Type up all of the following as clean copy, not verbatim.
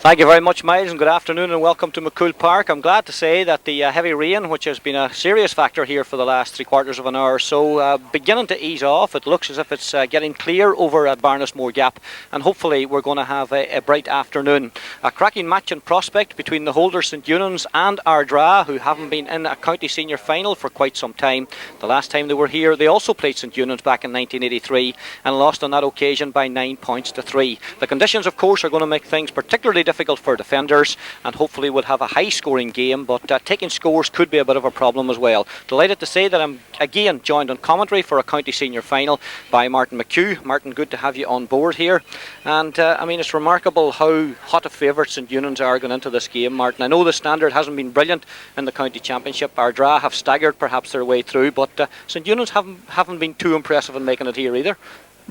Thank you very much, Miles, and good afternoon and welcome to McCool Park. I'm glad to say that the heavy rain, which has been a serious factor here for the last 3/4 of an hour or so, beginning to ease off. It looks as if it's getting clear over at Barnesmore Gap, and hopefully we're going to have a bright afternoon. A cracking match in prospect between the holders St.Eunan's and Ardara, who haven't been in a county senior final for quite some time. The last time they were here, they also played St.Eunan's back in 1983 and lost on that occasion by 9 points to 3. The conditions, of course, are going to make things particularly difficult for defenders, and hopefully we'll have a high scoring game, but taking scores could be a bit of a problem as well. Delighted to say that I'm again joined on commentary for a county senior final by Martin McHugh. Martin, good to have you on board here. And I mean, it's remarkable how hot a favourite St.Eunan's are going into this game, Martin. I know the standard hasn't been brilliant in the county championship. Ardara have staggered perhaps their way through, but St.Eunan's haven't been too impressive in making it here either.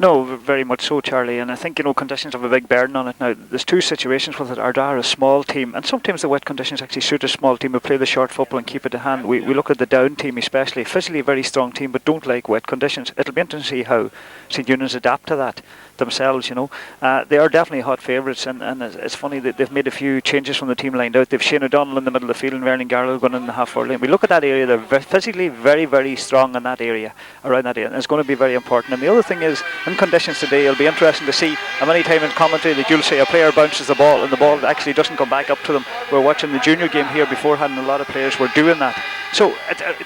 No, very much so, Charlie, and I think, conditions have a big bearing on it. Now, there's two situations with it. Ardara are a small team, and sometimes the wet conditions actually suit a small team who play the short football and keep it to hand. We look at the Down team especially, physically a very strong team, but don't like wet conditions. It'll be interesting to see how St.Eunan's adapt to that themselves, They are definitely hot favourites, and it's funny that they've made a few changes from the team lined out. They've Shane O'Donnell in the middle of the field and Vernon Garlow going in the half-forward lane. We look at that area, they're physically very, very strong in that area, around that area, and it's going to be very important. And the other thing is, in conditions today, it'll be interesting to see how many times in commentary that you'll say a player bounces the ball and the ball actually doesn't come back up to them. We're watching the junior game here beforehand, and a lot of players were doing that. So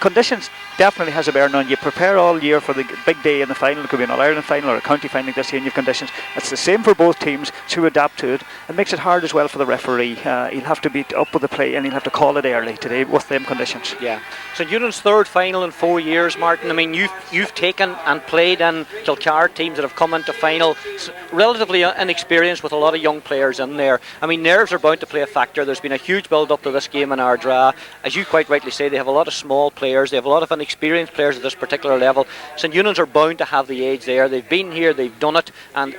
conditions definitely has a bearing on you. Prepare all year for the big day in the final. It could be an All-Ireland final or a county final like this year, and you've conditions. It's the same for both teams to adapt to it. It makes it hard as well for the referee. He'll have to be up with the play, and he'll have to call it early today with them conditions. Yeah. So St.Eunan's third final in 4 years, Martin. I mean, you've taken and played in Kilcar teams that have come into final, relatively inexperienced with a lot of young players in there. I mean, nerves are bound to play a factor. There's been a huge build-up to this game in Ardara. As you quite rightly say, they have a lot of small players. They have a lot of inexperienced players at this particular level. St.Eunan's are bound to have the edge there. They've been here, they've done it, and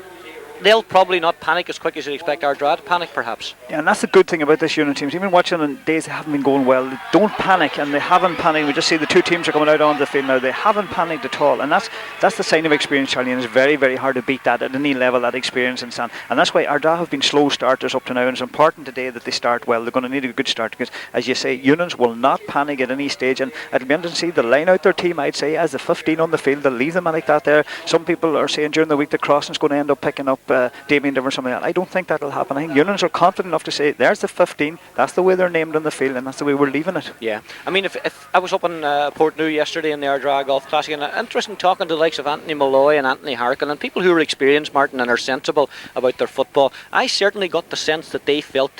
they'll probably not panic as quick as you'd expect Ardara to panic, perhaps. Yeah, and that's the good thing about this unit teams. Even watching on days they haven't been going well, they don't panic, and they haven't panicked. We just see the two teams are coming out onto the field now. They haven't panicked at all, and that's the sign of experience, Charlie. And it's very, very hard to beat that at any level, that experience and stand. And that's why Ardara have been slow starters up to now, and it's important today that they start well. They're going to need a good start because, as you say, Eunan's will not panic at any stage, and it'll be interesting to see the line out their team. I'd say as the 15 on the field, they'll leave them like that there. Some people are saying during the week the Crossing's going to end up picking up Damien Diver. Something like that. I don't think that'll happen. I think Eunan's are confident enough to say there's the 15, that's the way they're named on the field, and that's the way we're leaving it. Yeah, I mean, if I was up in Portneuf yesterday in the Ardara Golf Classic, and interesting talking to the likes of Anthony Malloy and Anthony Harkin and people who are experienced, Martin, and are sensible about their football, I certainly got the sense that they felt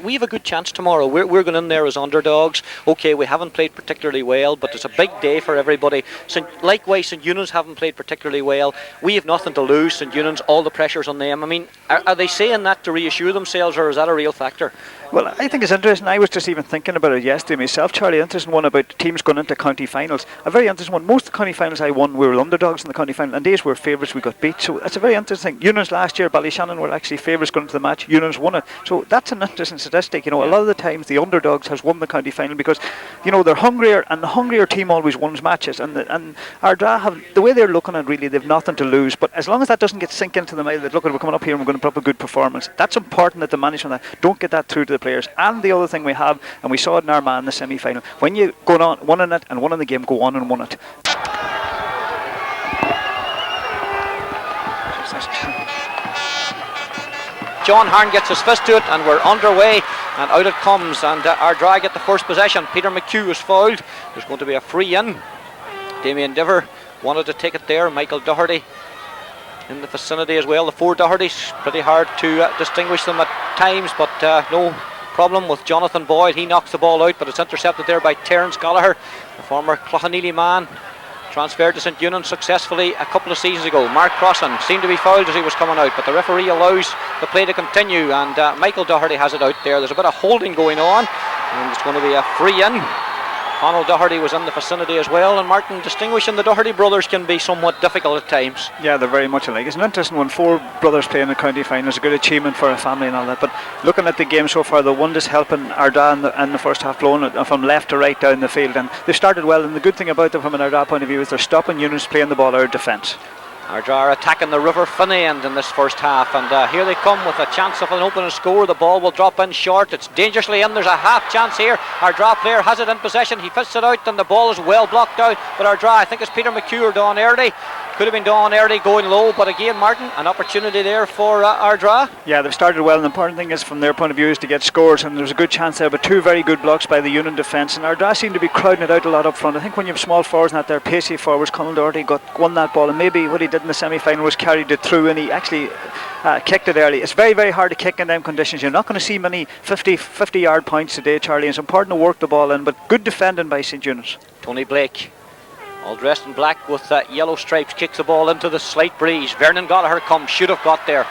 we have a good chance tomorrow. We're going in there as underdogs. Okay, we haven't played particularly well, but it's a big day for everybody. Likewise, St.Eunan's haven't played particularly well. We have nothing to lose. St.Eunan's, all the pressure's on them. I mean, are they saying that to reassure themselves, or is that a real factor? Well, I think it's interesting. I was just even thinking about it yesterday myself, Charlie. Interesting one about teams going into county finals. A very interesting one. Most of the county finals I won, we were underdogs in the county final, and days were favourites, we got beat. So it's a very interesting thing. Eunan's last year, Ballyshannon were actually favourites going into the match. Eunan's won it. So that's an interesting statistic. A lot of the times the underdogs has won the county final because, they're hungrier, and the hungrier team always wins matches. And Ardara have, the way they're looking at, really, they've nothing to lose. But as long as that doesn't get sink into the mind that, look, we're coming up here and we're going to put up a good performance, that's important that the management don't get that through to the players. And the other thing we have, and we saw it in Armagh in the semi-final, when you go on, one in it and one in the game, go on and win it. John Harn gets his fist to it, and we're underway, and out it comes, and Ardara get the first possession. Peter McHugh is fouled. There's going to be a free in. Damien Diver wanted to take it there. Michael Doherty in the vicinity as well. The four Dohertys, pretty hard to distinguish them at times, but no problem with Jonathan Boyd. He knocks the ball out, but it's intercepted there by Terence Gallagher, the former Cloughaneely man, transferred to St.Eunan successfully a couple of seasons ago. Mark Crossan seemed to be fouled as he was coming out, but the referee allows the play to continue, and Michael Doherty has it out there. There's a bit of holding going on, and it's going to be a free in. Conal Doherty was in the vicinity as well, and Martin, distinguishing the Doherty brothers can be somewhat difficult at times. Yeah, they're very much alike. It's an interesting one. 4 brothers playing a county final is a good achievement for a family and all that, but looking at the game so far, the one just helping Ardara in the first half, blowing it from left to right down the field, and they've started well, and the good thing about them from an Ardara point of view is they're stopping Eunan's playing the ball out of defence. Ardara attacking the River Finney end in this first half, and here they come with a chance of an opening score. The ball will drop in short. It's dangerously in. There's a half chance here. Ardara player has it in possession. He fits it out and the ball is well blocked out. But Ardara, I think it's Peter McHugh or Don Early. Could have been Don Early going low, but again, Martin, an opportunity there for Ardara. Yeah, they've started well, and the important thing is from their point of view is to get scores, and there's a good chance there, but two very good blocks by the Union defence, and Ardara seem to be crowding it out a lot up front. I think when you have small forwards and that there, pacey forwards, Conal Doherty won that ball, and maybe what he did in the semi-final was carried it through, and he actually kicked it early. It's very, very hard to kick in them conditions. You're not going to see many 50-yard points today, Charlie, and it's important to work the ball in, but good defending by St.Eunan. Tony Blake, all dressed in black with yellow stripes, kicks the ball into the slight breeze. Vernon Gallagher comes, should have got there.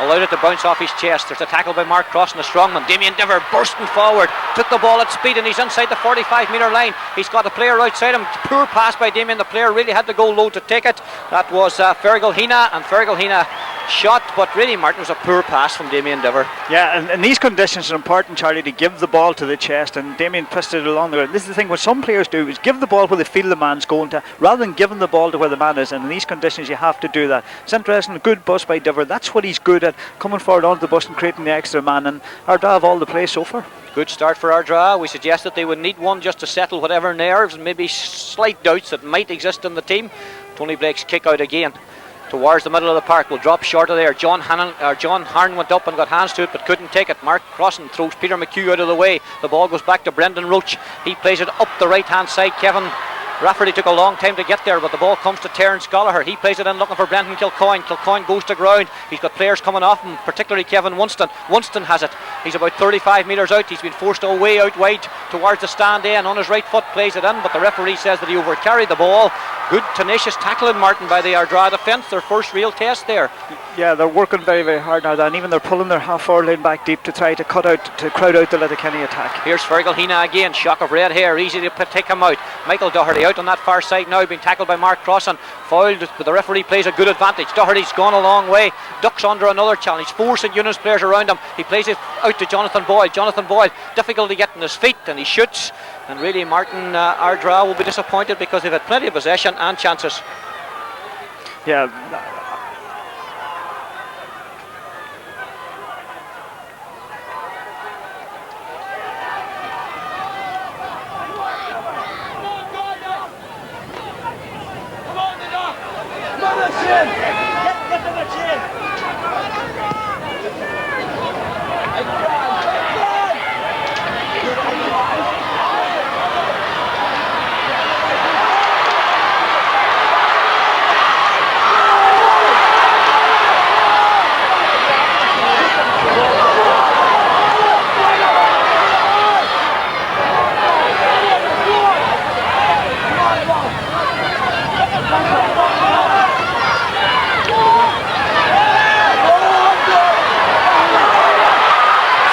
Allowed it to bounce off his chest. There's a tackle by Mark Crossan, the strongman. Damien Diver bursting forward, took the ball at speed, and he's inside the 45-metre line. He's got a player outside him. Poor pass by Damien. The player really had to go low to take it. That was Fergal Hina, and Fergal Hina shot, but really, Martin, was a poor pass from Damien Diver. Yeah, and in these conditions it's important, Charlie, to give the ball to the chest, and Damien twisted it along the ground. This is the thing, what some players do is give the ball where they feel the man's going to, rather than giving the ball to where the man is, and in these conditions you have to do that. It's interesting, a good bus by Diver, that's what he's good at, coming forward onto the bus and creating the extra man, and Ardara have all the play so far. Good start for Ardara. We suggested they would need one just to settle whatever nerves and maybe slight doubts that might exist in the team. Tony Blake's kick out again towards the middle of the park, will drop short of there. John Harn went up and got hands to it but couldn't take it. Mark Crossan throws Peter McHugh out of the way. The ball goes back to Brendan Roach. He plays it up the right hand side. Kevin Rafferty took a long time to get there, but the ball comes to Terence Gallagher. He plays it in looking for Brendan Kilcoyne. Kilcoyne goes to ground. He's got players coming off him, particularly Kevin Winston. Winston has it. He's about 35 metres out. He's been forced away out wide towards the stand A, and on his right foot plays it in, but the referee says that he overcarried the ball. Good tenacious tackling, Martin, by the Ardara defence. Their first real test there. Yeah, they're working very, very hard now, and even they're pulling their half forward line back deep to try to crowd out the Letterkenny attack. Here's Fergal Hina again, shock of red hair, easy to take him out. Michael Doherty out on that far side now, being tackled by Mark Crossan, fouled, but the referee plays a good advantage. Doherty's gone a long way, ducks under another challenge. 4 St. Eunan's players around him. He plays it out to Jonathan Boyle. Jonathan Boyle, difficulty getting his feet, and he shoots. And really, Martin, Ardara will be disappointed because they've had plenty of possession and chances. Yeah.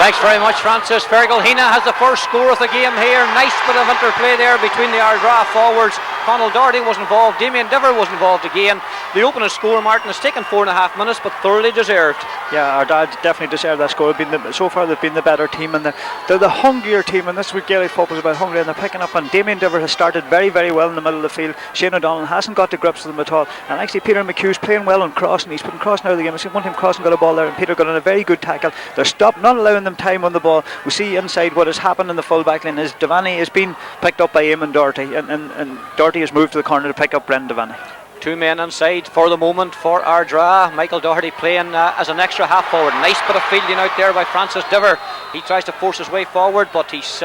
Thanks very much, Francis. Fergal Hina has the first score of the game here. Nice bit of interplay there between the Ardara forwards. Conal Doherty was involved, Damien Diver was involved again. The opening score, Martin, has taken 4.5 minutes, but thoroughly deserved. Yeah, Ardara definitely deserved that score. So far they've been the better team, and they're the hungrier team, and this is what Gaelic football is about, hungry, and they're picking up. And Damien Diver has started very, very well in the middle of the field. Shane O'Donnell hasn't got to grips with them at all, and actually Peter McHugh's playing well on crossing. He's putting crossing out of the game. I see one time crossing got a ball there, and Peter got on a very good tackle. They're stopped, not allowing them time on the ball. We see inside what has happened in the full back line is Devaney has been picked up by Eamon Doherty, and Doherty has moved to the corner to pick up Brendan Devaney. 2 men inside for the moment for Ardara. Michael Doherty playing as an extra half forward. Nice bit of fielding out there by Francis Diver. He tries to force his way forward, but he's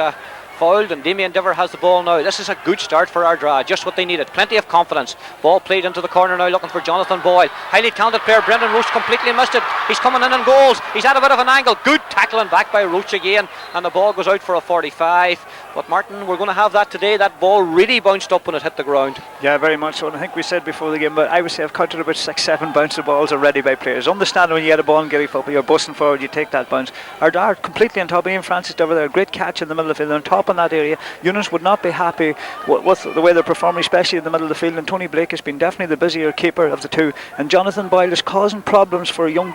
fouled, and Damien Diver has the ball now. This is a good start for Ardara, just what they needed. Plenty of confidence. Ball played into the corner now, looking for Jonathan Boyle. Highly talented player Brendan Roach completely missed it. He's coming in on goals. He's at a bit of an angle. Good tackling back by Roach again, and the ball goes out for a 45. But Martin, we're going to have that today. That ball really bounced up when it hit the ground. Yeah, very much so. And I think we said before the game, but I would say I've counted about 6-7 bounce balls already by players. Understand when you get a ball in Gaelic football, you're busting forward, you take that bounce. Ardara completely on top. Ian Francis Diver there, a great catch in the middle of the field, on top in that area. Eunice would not be happy with the way they're performing, especially in the middle of the field, and Tony Blake has been definitely the busier keeper of the two, and Jonathan Boyle is causing problems for young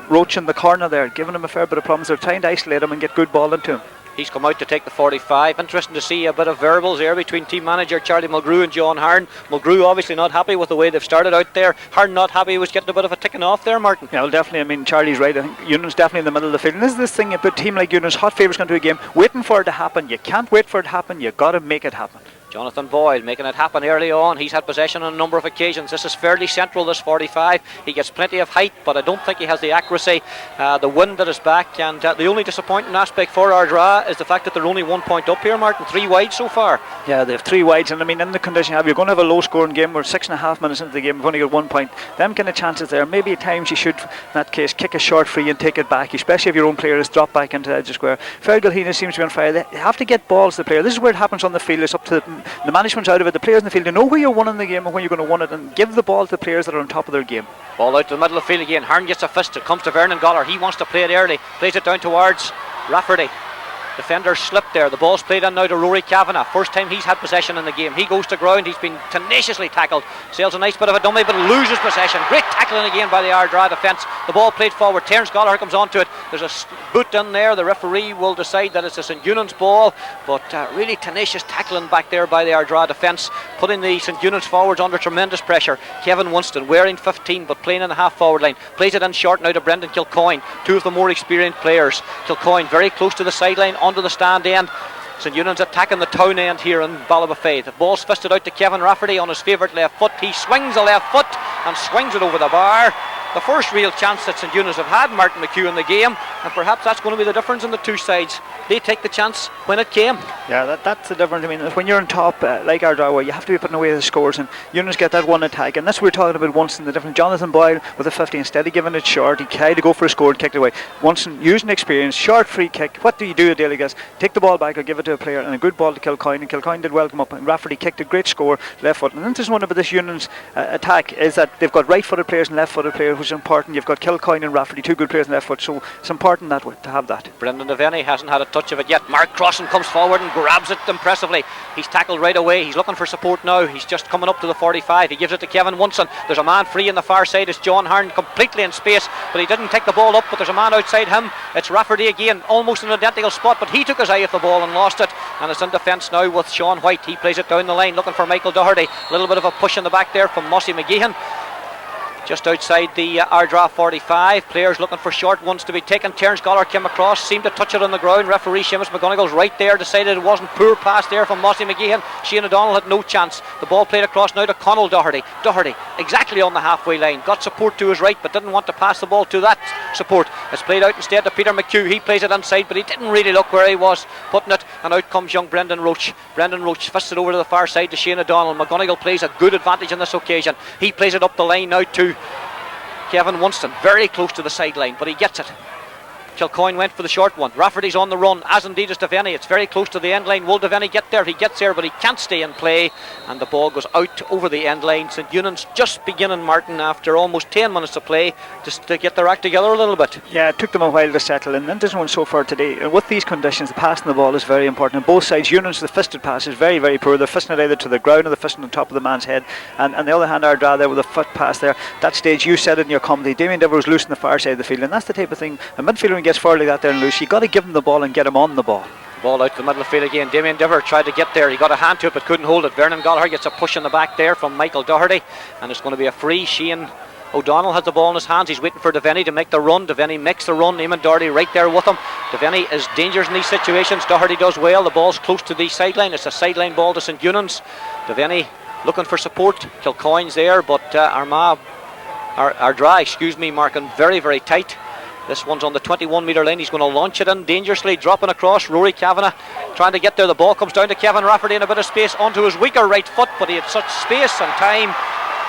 Roach in the corner there, giving him a fair bit of problems. They're trying to isolate him and get good ball into him. He's come out to take the 45. Interesting to see a bit of verbals there between team manager Charlie Mulgrew and John Hearn. Mulgrew obviously not happy with the way they've started out there. Hearn not happy. He was getting a bit of a ticking off there, Martin. Yeah, well, definitely. I mean, Charlie's right. I think Eunan's definitely in the middle of the field. And this is this thing about a team like Eunan's, hot favourites going to a game, waiting for it to happen. You can't wait for it to happen. You've got to make it happen. Jonathan Boyle making it happen early on. He's had possession on a number of occasions. This is fairly central, this 45. He gets plenty of height, but I don't think he has the accuracy. The wind at his back, and the only disappointing aspect for Ardara is the fact that they're only 1 point up here, Martin. 3 wide so far. Yeah, they have 3 wides, and I mean, in the condition you're going to have a low scoring game. We're 6.5 minutes into the game. We've only got 1 point. Them kind of chances there. Maybe at times you should, in that case, kick a short free and take it back, especially if your own player is dropped back into the edge of square. Fergal seems to be on fire. They have to get balls to the player. This is where it happens on the field. It's up to the management's out of it, the players in the field to know where you're winning the game and when you're going to win it, and give the ball to the players that are on top of their game. Ball out to the middle of the field again. Hearn gets a fist. It comes to Vernon Goller. He wants to play it early. Plays it down towards Rafferty. Defender slipped there. The ball's played in now to Rory Kavanagh. First time he's had possession in the game. He goes to ground. He's been tenaciously tackled. Sails a nice bit of a dummy, but loses possession. Great tackling again by the Ardara defence. The ball played forward. Terence Goller comes onto it. There's a boot in there. The referee will decide that it's a St.Eunan's ball, but really tenacious tackling back there by the Ardara defence, putting the St.Eunan's forwards under tremendous pressure. Kevin Winston wearing 15 but playing in the half forward line. Plays it in short now to Brendan Kilcoyne. Two of the more experienced players. Kilcoyne very close to the sideline, onto the stand end. St.Eunan's attacking the town end here in Ballybofey. The ball's fisted out to Kevin Rafferty on his favourite left foot. He swings the left foot and swings it over the bar. The first real chance that St.Eunan's have had, Martin McHugh, in the game, and perhaps that's going to be the difference in the two sides. They take the chance when it came. Yeah, that's the difference. I mean, when you're on top, like Ardara, you have to be putting away the scores, and Eunan's get that one attack, and that's what we're talking about once in the difference. Jonathan Boyle with a 50, instead of giving it short, he tried to go for a score and kicked it away. Once using experience, short free kick. What do you do, Daly guys? Take the ball back or give it to a player, and a good ball to Kilcoyne, and Kilcoyne did well come up, and Rafferty kicked a great score, left foot. And the interesting one about this Eunan's attack is that they've got right-footed players and left-footed players, which is important. You've got Kilcoyne and Rafferty, two good players on left foot, so it's important that way, to have that. Brendan Devaney hasn't had a touch of it yet. Mark Crossan comes forward and grabs it impressively. He's tackled right away. He's looking for support now. He's just coming up to the 45. He gives it to Kevin Winston. There's a man free on the far side. It's John Hearn completely in space, but he didn't take the ball up, but there's a man outside him. It's Rafferty again, almost in an identical spot, but he took his eye off the ball and lost it, and it's in defence now with Sean White. He plays it down the line looking for Michael Doherty. A little bit of a push in the back there from Mossy McGeehan. Just outside the Ardara 45, players looking for short ones to be taken. Terence Goller came across, seemed to touch it on the ground. Referee Seamus McGonagle's right there, decided it wasn't. Poor pass there from Mossy McGeehan. Shane O'Donnell had no chance. The ball played across now to Connell Doherty. Doherty exactly on the halfway line, got support to his right but didn't want to pass the ball to that support. It's played out instead to Peter McHugh. He plays it inside, but he didn't really look where he was putting it, and out comes young Brendan Roach. Brendan Roach fists it over to the far side to Shane O'Donnell. McGonagle plays a good advantage on this occasion. He plays it up the line now to Kevin Winston, very close to the sideline, but he gets it. Kilcoyne went for the short one. Rafferty's on the run, as indeed is Devaney. It's very close to the end line. Will Devaney get there? He gets there, but he can't stay in play, and the ball goes out over the end line. St.Eunan's just beginning, Martin, after almost 10 minutes to play, just to get their act together a little bit. Yeah, it took them a while to settle in, and this one so far today. And with these conditions, the passing the ball is very important. On both sides, Eunan's the fisted pass is very, very poor. They're fisting it either to the ground or they're fisting on top of the man's head. And on the other hand, Ardara there with a foot pass there. That stage, you said it in your commentary, Damien Dever was loose on the far side of the field, and that's the type of thing. A midfielder when he gets forward like that there and loose, you got to give him the ball and get him on the ball. Ball out to the middle of the field again. Damien Dever tried to get there. He got a hand to it but couldn't hold it. Vernon Gallagher gets a push in the back there from Michael Doherty, and it's going to be a free. Shane O'Donnell has the ball in his hands. He's waiting for Devaney to make the run. Devaney makes the run. Eamon Doherty right there with him. Devaney is dangerous in these situations. Doherty does well. The ball's close to the sideline. It's a sideline ball to St.Eunan's. Devaney looking for support. Kilcoyne's there, but Ardara, marking very, very tight. This one's on the 21 metre line. He's going to launch it in dangerously, dropping across. Rory Kavanagh trying to get there. The ball comes down to Kevin Rafferty in a bit of space onto his weaker right foot, but he had such space and time.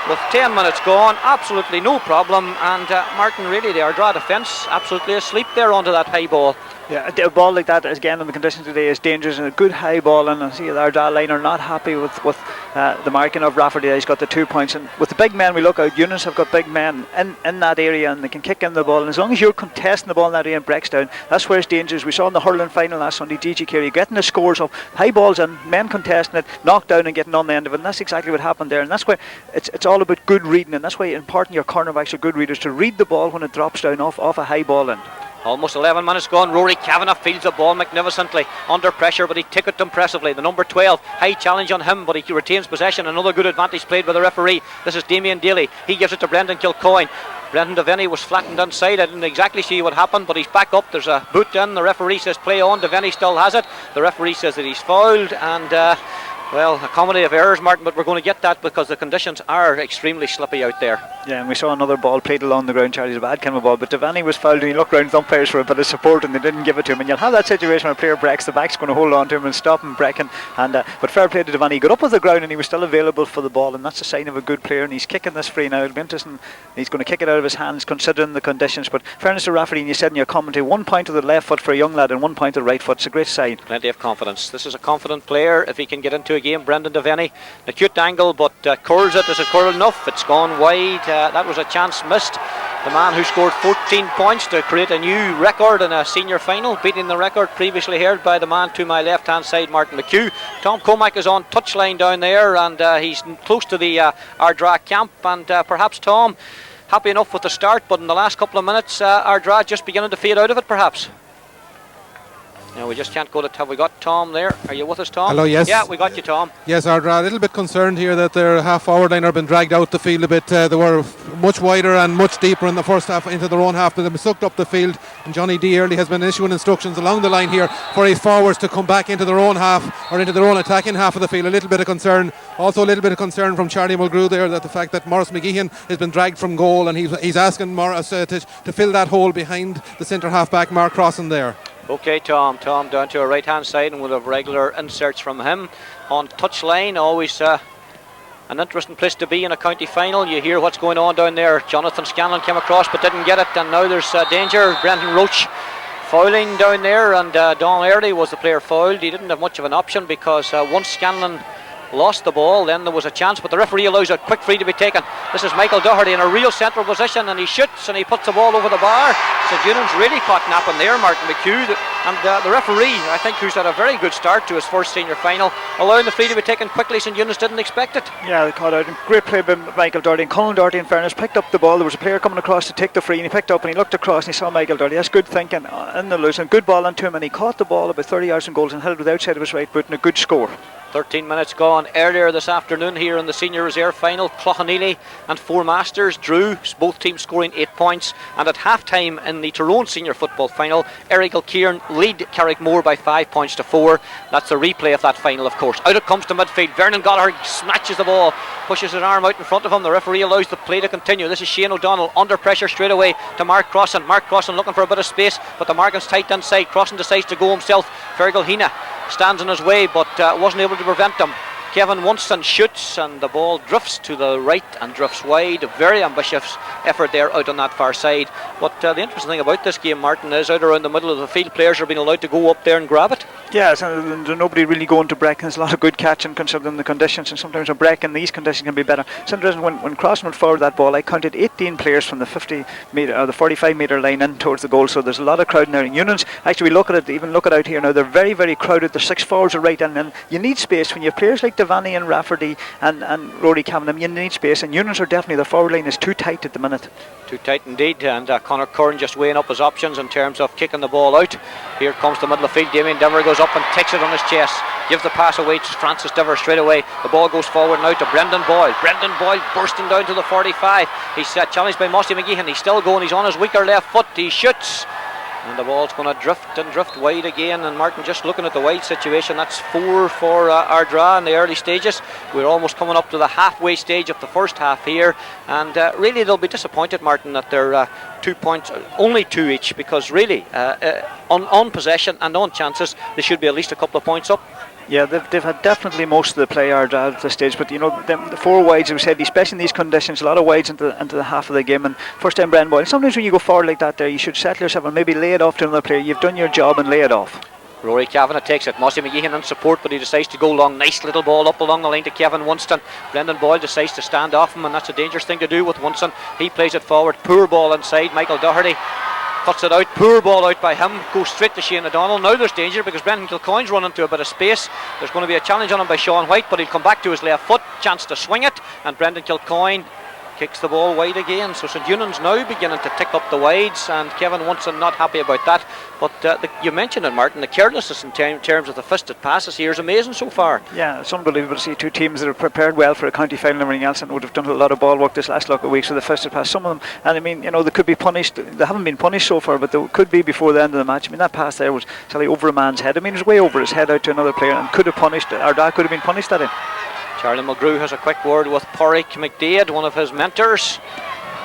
With 10 minutes gone, absolutely no problem, and Martin, really, the Ardara defence absolutely asleep there onto that high ball. Yeah, a ball like that, again, in the conditions today, is dangerous, and a good high ball, and I see the Ardara line are not happy with the marking of Rafferty. He's got the 2 points, and with the big men we look out, Eunan's have got big men in that area, and they can kick in the ball, and as long as you're contesting the ball in that area and breaks down, that's where it's dangerous. We saw in the hurling final last Sunday, DG Carey getting the scores up, high balls and men contesting it, knocked down and getting on the end of it, and that's exactly what happened there, and that's where it's all about good reading, and that's why important your cornerbacks are good readers, to read the ball when it drops down off a high ball end. Almost 11 minutes gone. Rory Kavanagh fields the ball magnificently under pressure, but he took it impressively. The number 12, high challenge on him, but he retains possession. Another good advantage played by the referee. This is Damien Daly. He gives it to Brendan Kilcoyne. Brendan Devaney was flattened inside. I didn't exactly see what happened, but he's back up. There's a boot in. The referee says play on. Devaney still has it. The referee says that he's fouled, and well, a comedy of errors, Martin, but we're going to get that because the conditions are extremely slippy out there. Yeah, and we saw another ball played along the ground. Charlie's a bad kind of ball, but Devaney was fouled and he looked round the umpires for a bit of support and they didn't give it to him. And you'll have that situation when a player breaks, the back's going to hold on to him and stop him breaking. But fair play to Devaney. He got up off the ground and he was still available for the ball, and that's a sign of a good player. And he's kicking this free now. It'll be interesting. He's going to kick it out of his hands considering the conditions. But fairness to referee, and you said in your commentary, 1 point to the left foot for a young lad and 1 point to the right foot. It's a great sign. Plenty of confidence. This is a confident player if he can get into a game. Brendan Devaney. An acute angle, but curls it. Is it curled enough? It's gone wide. That was a chance missed. The man who scored 14 points to create a new record in a senior final, beating the record previously held by the man to my left hand side, Martin McHugh. Tom Cormack is on touchline down there, and he's close to the Ardara camp, and perhaps Tom happy enough with the start, but in the last couple of minutes Ardara just beginning to fade out of it perhaps. No, we just can't go to. Have we got Tom there? Are you with us, Tom? Hello, yes. Yeah, we got you, Tom. Yes, Ardara a little bit concerned here that their half forward line have been dragged out the field a bit. They were much wider and much deeper in the first half into their own half, but they've been sucked up the field. And Johnny D early has been issuing instructions along the line here for his forwards to come back into their own half or into their own attacking half of the field. A little bit of concern. Also a little bit of concern from Charlie Mulgrew there that the fact that Maurice McGeehan has been dragged from goal, and he's asking Maurice to fill that hole behind the centre half back Mark Crossan there. Okay, Tom down to our right hand side, and we'll have regular inserts from him on touchline. Always an interesting place to be in a county final. You hear what's going on down there. Jonathan Scanlon came across but didn't get it, and now there's danger. Brendan Roach fouling down there, and Don Early was the player fouled. He didn't have much of an option because once Scanlon lost the ball, then there was a chance, but the referee allows a quick free to be taken. This is Michael Doherty in a real central position, and he shoots and he puts the ball over the bar. St.Eunan's really caught napping there, Martin McHugh, and the referee, I think, who's had a very good start to his first senior final, allowing the free to be taken quickly. St.Eunan's didn't expect it. Yeah, they caught out. Great play by Michael Doherty, and Colin Doherty, in fairness, picked up the ball. There was a player coming across to take the free, and he picked up and he looked across and he saw Michael Doherty. That's good thinking in the loose, and good ball into him, and he caught the ball about 30 yards from goals and held it with the outside of his right boot, and a good score. 13 minutes gone. Earlier this afternoon here in the senior reserve final, Cloughaneely and Four Masters drew, both teams scoring 8 points, and at half time in the Tyrone senior football final, Errigal-Kieran lead Carrickmore by 5 points to 4. That's the replay of that final, of course. Out it comes to midfield. Vernon Gallagher snatches the ball, pushes his arm out in front of him. The referee allows the play to continue. This is Shane O'Donnell under pressure straight away to Mark Crossan. Mark Crossan looking for a bit of space, but the marking's tight inside. Crossan decides to go himself. Fergal Hina stands in his way, but wasn't able to prevent him. Kevin Winston shoots, and the ball drifts to the right and drifts wide. A very ambitious effort there out on that far side. But the interesting thing about this game, Martin, is out around the middle of the field, players are being allowed to go up there and grab it. Yeah, so there's nobody really going to break. There's a lot of good catching considering the conditions, and sometimes a break in these conditions can be better. It's interesting when Crossan went forward that ball, I counted 18 players from the 50 metre or the 45 metre line in towards the goal, so there's a lot of crowd in there. And Eunan's, actually, we look at it, even look at out here now, they're very, very crowded. The 6 forwards are right in, and you need space when you have players like Devaney and Rafferty and Rory Kavanagh. You need space, and Eunan's are definitely, the forward line is too tight at the minute. Too tight indeed, and Conor Curran just weighing up his options in terms of kicking the ball out. Here comes the middle of the field. Damien Dever goes up and takes it on his chest, gives the pass away to Francis Dever straight away. The ball goes forward now to Brendan Boyle. Brendan Boyle bursting down to the 45. He's challenged by Mossy McGeehan. He's still going, he's on his weaker left foot. He shoots, and the ball's going to drift and drift wide again. And Martin, just looking at the wide situation, that's 4 for Ardara in the early stages. We're almost coming up to the halfway stage of the first half here, and really they'll be disappointed, Martin, that they're 2 points, only 2 each, because really on possession and on chances they should be at least a couple of points up. Yeah, they've had definitely most of the play at this stage, but you know, the 4 wides, as we said, especially in these conditions, a lot of wides into the half of the game, and first time Brendan Boyle. Sometimes when you go forward like that there, you should settle yourself and maybe lay it off to another player. You've done your job and lay it off. Rory Kavanagh takes it. Mossy McGeehan in support, but he decides to go long. Nice little ball up along the line to Kevin Winston. Brendan Boyle decides to stand off him, and that's a dangerous thing to do with Winston. He plays it forward. Poor ball inside. Michael Doherty cuts it out. Poor ball out by him. Goes straight to Shane O'Donnell. Now there's danger because Brendan Kilcoyne's run into a bit of space. There's going to be a challenge on him by Sean White, but he'll come back to his left foot. Chance to swing it, and Brendan Kilcoyne kicks the ball wide again. So St. Eunan's now beginning to tick up the wides, and Kevin Winston not happy about that. But you mentioned it, Martin, the carelessness in terms of the fisted passes here is amazing so far. Yeah, it's unbelievable to see two teams that have prepared well for a county final and everything else, and would have done a lot of ball work this last couple of weeks with the fisted pass. Some of them, and I mean, you know, they could be punished. They haven't been punished so far, but they could be before the end of the match. I mean, that pass there was totally over a man's head. I mean, it was way over his head out to another player, and could have punished. Ardara could have been punished at him. Charlie McGrew has a quick word with Porrick McDade, one of his mentors.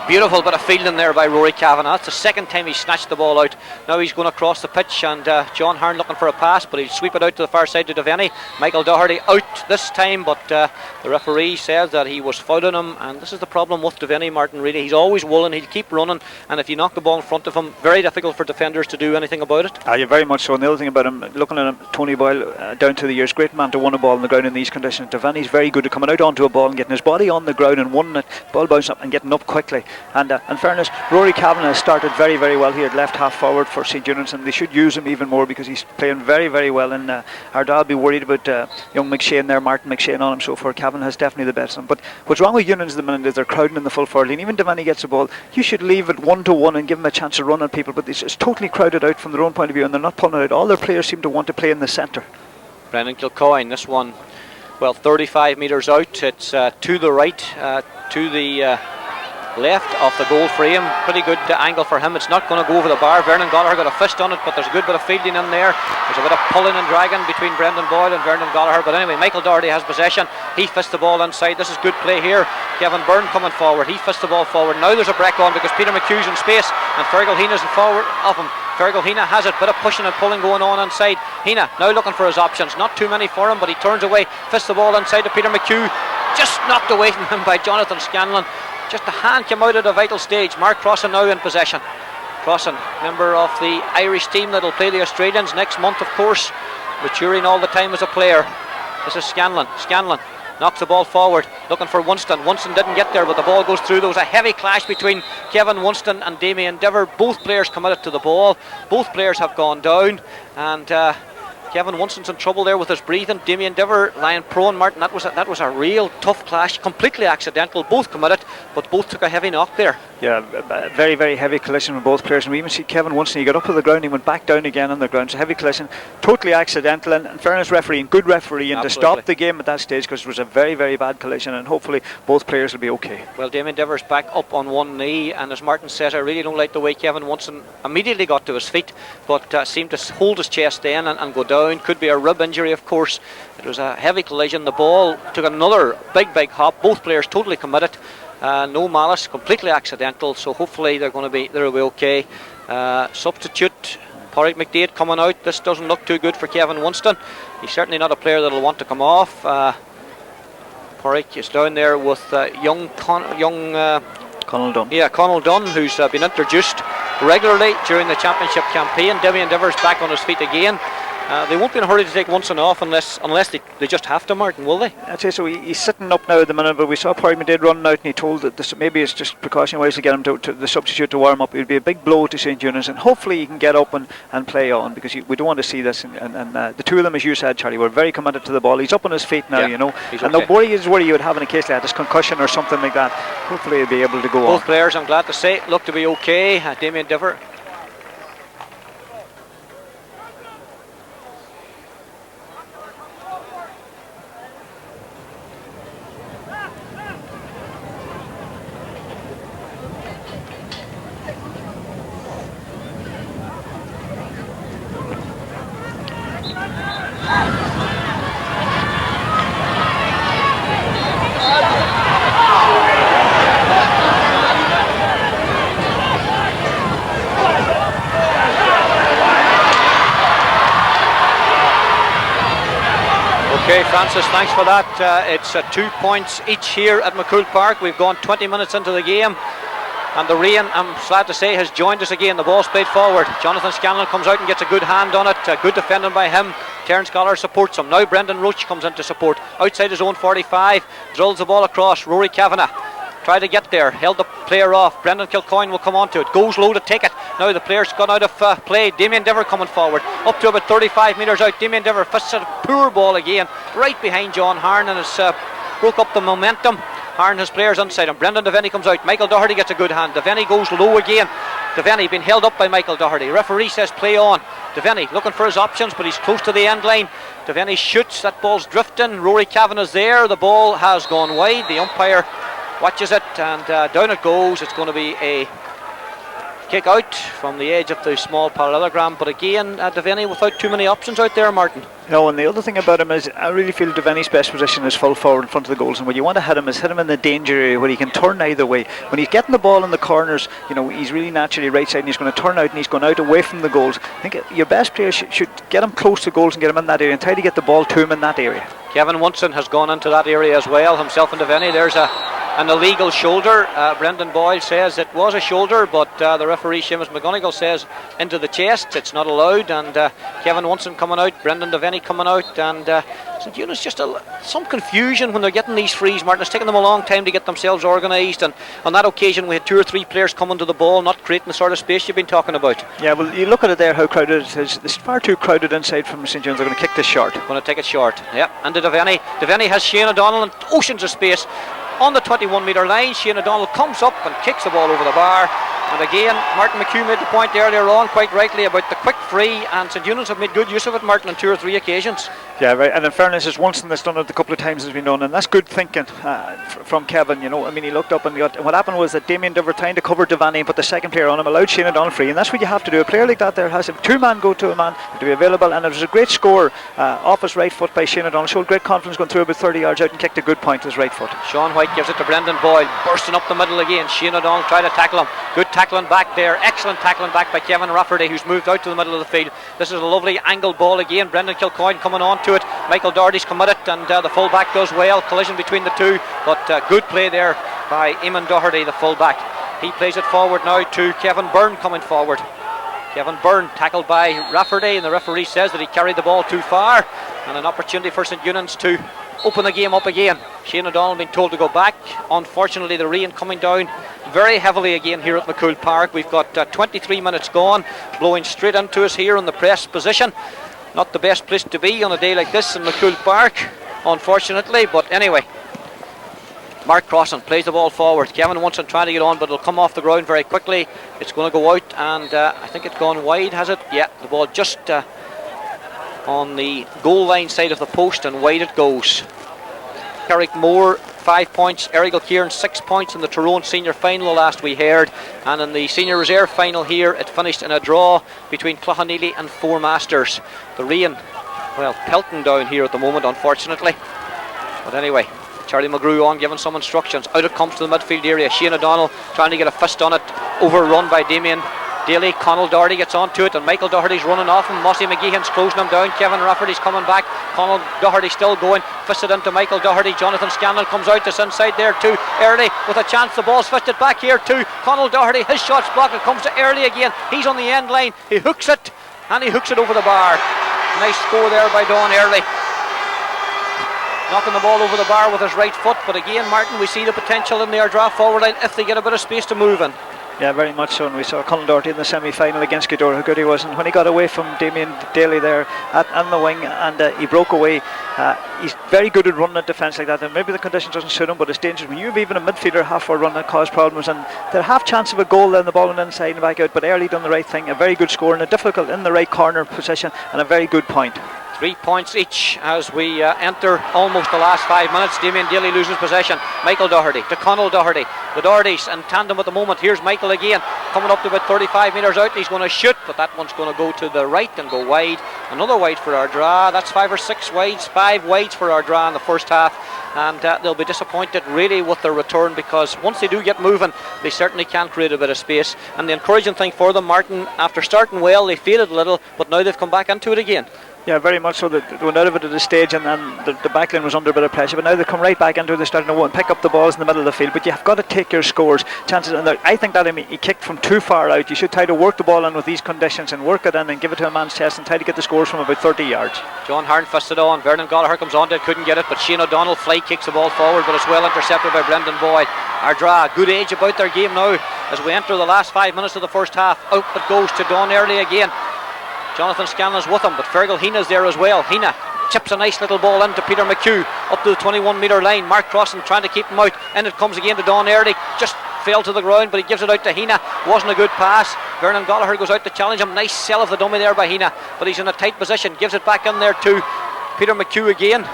Beautiful bit of fielding there by Rory Kavanagh. That's the second time he snatched the ball out. Now he's going across the pitch, and John Hearn looking for a pass, but he'll sweep it out to the far side to Devaney. Michael Doherty out this time, but the referee says that he was fouling him, and this is the problem with Devaney, Martin, really. He's always willing, he'll keep running, and if you knock the ball in front of him, very difficult for defenders to do anything about it. Yeah, very much so. And the other thing about him, looking at him, Tony Boyle, down to the years, great man to win a ball on the ground in these conditions. Devaney's very good at coming out onto a ball and getting his body on the ground and winning it, ball bouncing up and getting up quickly. And in fairness, Rory Kavanagh started very, very well here at left half forward for St. Eunan's, and they should use him even more because he's playing very, very well. And Ardara will be worried about young McShane there, Martin McShane on him so far. Kavanagh has definitely the best of him. But what's wrong with Eunan's at the minute is they're crowding in the full forward line. Even Devaney gets the ball, you should leave it 1-to-1 and give him a chance to run at people, but it's totally crowded out from their own point of view, and they're not pulling it out. All their players seem to want to play in the centre. Brendan Kilcoyne, this one, well, 35 metres out. It's to the right, to the left of the goal frame. Pretty good angle for him. It's not going to go over the bar. Vernon Gallagher got a fist on it, but there's a good bit of fielding in there. There's a bit of pulling and dragging between Brendan Boyle and Vernon Gallagher, but anyway, Michael Doherty has possession. He fists the ball inside. This is good play here. Kevin Byrne coming forward. He fists the ball forward. Now there's a break on because Peter McHugh's in space and Fergal Heena's in forward of him. Fergal Heena has it, bit of pushing and pulling going on inside. Heena now looking for his options, not too many for him, but he turns away, fists the ball inside to Peter McHugh, just knocked away from him by Jonathan Scanlon. Just a hand came out at a vital stage. Mark Crossan now in possession. Crossan, member of the Irish team that will play the Australians next month, of course, maturing all the time as a player. This is Scanlon. Scanlon knocks the ball forward, looking for Winston. Winston didn't get there, but the ball goes through. There was a heavy clash between Kevin Winston and Damien Dever. Both players committed to the ball. Both players have gone down, and Kevin Winston's in trouble there with his breathing. Damien Dever lying prone. Martin, that was a real tough clash, completely accidental. Both committed, but both took a heavy knock there. Yeah, very, very heavy collision with both players. And we even see Kevin Winston, he got up to the ground, he went back down again on the ground. So heavy collision, totally accidental. And in fairness, refereeing, good refereeing to stop the game at that stage, because it was a very, very bad collision, and hopefully both players will be okay. Well, Damien Dever's back up on one knee, and as Martin says, I really don't like the way Kevin Winston immediately got to his feet, but seemed to hold his chest then and go down. Could be a rib injury, of course. It was a heavy collision. The ball took another big hop. Both players totally committed. No malice, completely accidental. So hopefully they'll be okay. Substitute Porrick McDade coming out. This doesn't look too good for Kevin Winston. He's certainly not a player that'll want to come off. Porrick is down there with young Conall Dunn. Yeah, Conall Dunn, who's been introduced regularly during the championship campaign. Damien Dever's back on his feet again. They won't be in a hurry to take Winston off unless they just have to, Martin, will they? I'd say so. He's sitting up now at the minute, but we saw Porrick McDade running out, and he told that this, maybe it's just precaution wise to get him to the substitute to warm up. It would be a big blow to St. Eunan's, and hopefully he can get up and play on, because we don't want to see this. And the two of them, as you said, Charlie, were very committed to the ball. He's up on his feet now, you know. And the worry you would have in a case like that, this concussion or something like that, hopefully he'll be able to go on. Both players, I'm glad to say, look to be okay. Damien Dever. Okay, Francis, thanks for that. It's 2 points each here at McCool Park. We've gone 20 minutes into the game, and the rain, I'm glad to say, has joined us again. The ball's played forward. Jonathan Scanlon comes out and gets a good hand on it. Good defending by him. Terence Gallagher supports him. Now Brendan Roach comes in to support. Outside his own 45, drills the ball across. Rory Kavanagh tried to get there, held the player off. Brendan Kilcoyne will come on to it. Goes low to take it. Now the player's gone out of play. Damien Dever coming forward. Up to about 35 metres out. Damien Dever fists a poor ball again, right behind John Hearn, and it's broke up the momentum. Harn has players inside him. Brendan Devaney comes out. Michael Doherty gets a good hand. Devaney goes low again. Devaney being held up by Michael Doherty. Referee says play on. Devaney looking for his options, but he's close to the end line. Devaney shoots. That ball's drifting. Rory Cavan is there. The ball has gone wide. The umpire watches it, and down it goes. It's going to be a kick out from the edge of the small parallelogram, but again Devaney without too many options out there, Martin. No, and the other thing about him is I really feel Devaney's best position is full forward in front of the goals, and when you want to hit him is hit him in the danger area where he can turn either way. When he's getting the ball in the corners, you know, he's really naturally right side and he's going to turn out and he's going out away from the goals. I think your best player should get him close to goals and get him in that area and try to get the ball to him in that area. Kevin Wunson has gone into that area as well, himself and Devaney. There's an illegal shoulder. Brendan Boyle says it was a shoulder, but the referee Seamus McGonagle says into the chest, it's not allowed. And Kevin Wunson coming out, Brendan Devaney coming out, and St.Eunan's just some confusion when they're getting these frees, Martin. It's taken them a long time to get themselves organised, and on that occasion we had 2 or 3 players coming to the ball, not creating the sort of space you've been talking about. Yeah, well, you look at it there, how crowded it is. It's far too crowded inside from St.Eunan's. They're going to kick this short. Going to take it short. Yep, and to Devaney. Devaney has Shane O'Donnell and oceans of space on the 21 metre line. Shane O'Donnell comes up and kicks the ball over the bar. And again, Martin McHugh made the point earlier on quite rightly about the quick free, and St.Eunan's have made good use of it, Martin, on 2 or 3 occasions. Yeah, right, and in fairness, it's Winston that's done it a couple of times, has been done, and that's good thinking from Kevin, you know. I mean, he looked up and what happened was that Damien Dover trying to cover Devaney and put the second player on him, allowed Shane O'Donnell free, and that's what you have to do. A player like that there has a 2-man go to a man to be available, and it was a great score off his right foot by Shane O'Donnell. Showed great confidence going through about 30 yards out and kicked a good point with his right foot. Sean White gives it to Brendan Boyle, bursting up the middle again. Shane O'Donnell tried to tackle him. Good tackling back there. Excellent tackling back by Kevin Rafferty, who's moved out to the middle of the field. This is a lovely angled ball again. Brendan Kilcoyne coming on to it. Michael Doherty's committed, and the full-back does well. Collision between the two, but good play there by Eamon Doherty, the full-back. He plays it forward now to Kevin Byrne coming forward. Kevin Byrne tackled by Rafferty, and the referee says that he carried the ball too far, and an opportunity for St.Eunan's to open the game up again. Shane O'Donnell being told to go back. Unfortunately, the rain coming down very heavily again here at McCool Park. We've got 23 minutes gone, blowing straight into us here in the press position. Not the best place to be on a day like this in McCool Park, unfortunately, but anyway. Mark Crossan plays the ball forward. Kevin Wunson trying to get on, but it'll come off the ground very quickly. It's going to go out, and I think it's gone wide, has it? Yeah, the ball just on the goal line side of the post, and wide it goes. Carrickmore 5 points, Errigal Kieran 6 points in the Tyrone senior final last we heard, and in the senior reserve final here it finished in a draw between Cloughaneely and Four Masters. The rain, well, pelting down here at the moment, unfortunately, but anyway, Charlie McGrew on giving some instructions. Out it comes to the midfield area. Shane O'Donnell trying to get a fist on it, overrun by Damien Daly. Conal Doherty gets onto it, and Michael Doherty's running off him. Mossy McGeehan's closing him down. Kevin Rafferty's coming back. Conal Doherty still going, fisted into Michael Doherty. Jonathan Scannell comes out, this inside there too. Early with a chance, the ball's fisted back here too. Conal Doherty, his shot's blocked. It comes to Early again. He's on the end line. He hooks it, and he hooks it over the bar. Nice score there by Don Early, knocking the ball over the bar with his right foot. But again, Martin, we see the potential in the Ardara forward line if they get a bit of space to move in. Yeah, very much so, and we saw Colin Doherty in the semi-final against Gweedore, how good he was, and when he got away from Damien Daly there on the wing, and he broke away, he's very good at running at defence like that, and maybe the conditions doesn't suit him, but it's dangerous when you have even a midfielder half-forward run that cause problems, and they're half chance of a goal then the ball went inside and back out, but Early done the right thing, a very good score, and a difficult in the right corner position, and a very good point. 3 points each as we enter almost the last 5 minutes. Damien Daly loses possession. Michael Doherty to Conal Doherty. The Dohertys in tandem at the moment. Here's Michael again, coming up to about 35 metres out. He's going to shoot, but that one's going to go to the right and go wide. Another wide for Ardara. That's 5 or 6 wides. 5 wides for Ardara in the first half. And they'll be disappointed really with their return, because once they do get moving, they certainly can create a bit of space. And the encouraging thing for them, Martin, after starting well, they faded a little, but now they've come back into it again. Yeah, very much so. They went out of it at a stage, and the backline was under a bit of pressure, but now they come right back into it. They're starting to and pick up the balls in the middle of the field, but you've got to take your scores, chances, and I think that he kicked from too far out. You should try to work the ball in with these conditions and work it in and give it to a man's chest and try to get the scores from about 30 yards. John Harn fisted on. Vernon Gallagher comes on to it, couldn't get it, but Shane O'Donnell fly kicks the ball forward, but it's well intercepted by Brendan Boyd. Ardara, good age about their game now as we enter the last 5 minutes of the first half. Out it goes to Don Early again. Jonathan Scanlon's with him, but Fergal Heena's there as well. Heena chips a nice little ball into Peter McHugh up to the 21 metre line. Mark Crossan trying to keep him out, and it comes again to Don Early, just fell to the ground, but he gives it out to Hina. Wasn't a good pass. Vernon Gallagher goes out to challenge him. Nice sell of the dummy there by Hina, but he's in a tight position, gives it back in there to Peter McHugh again.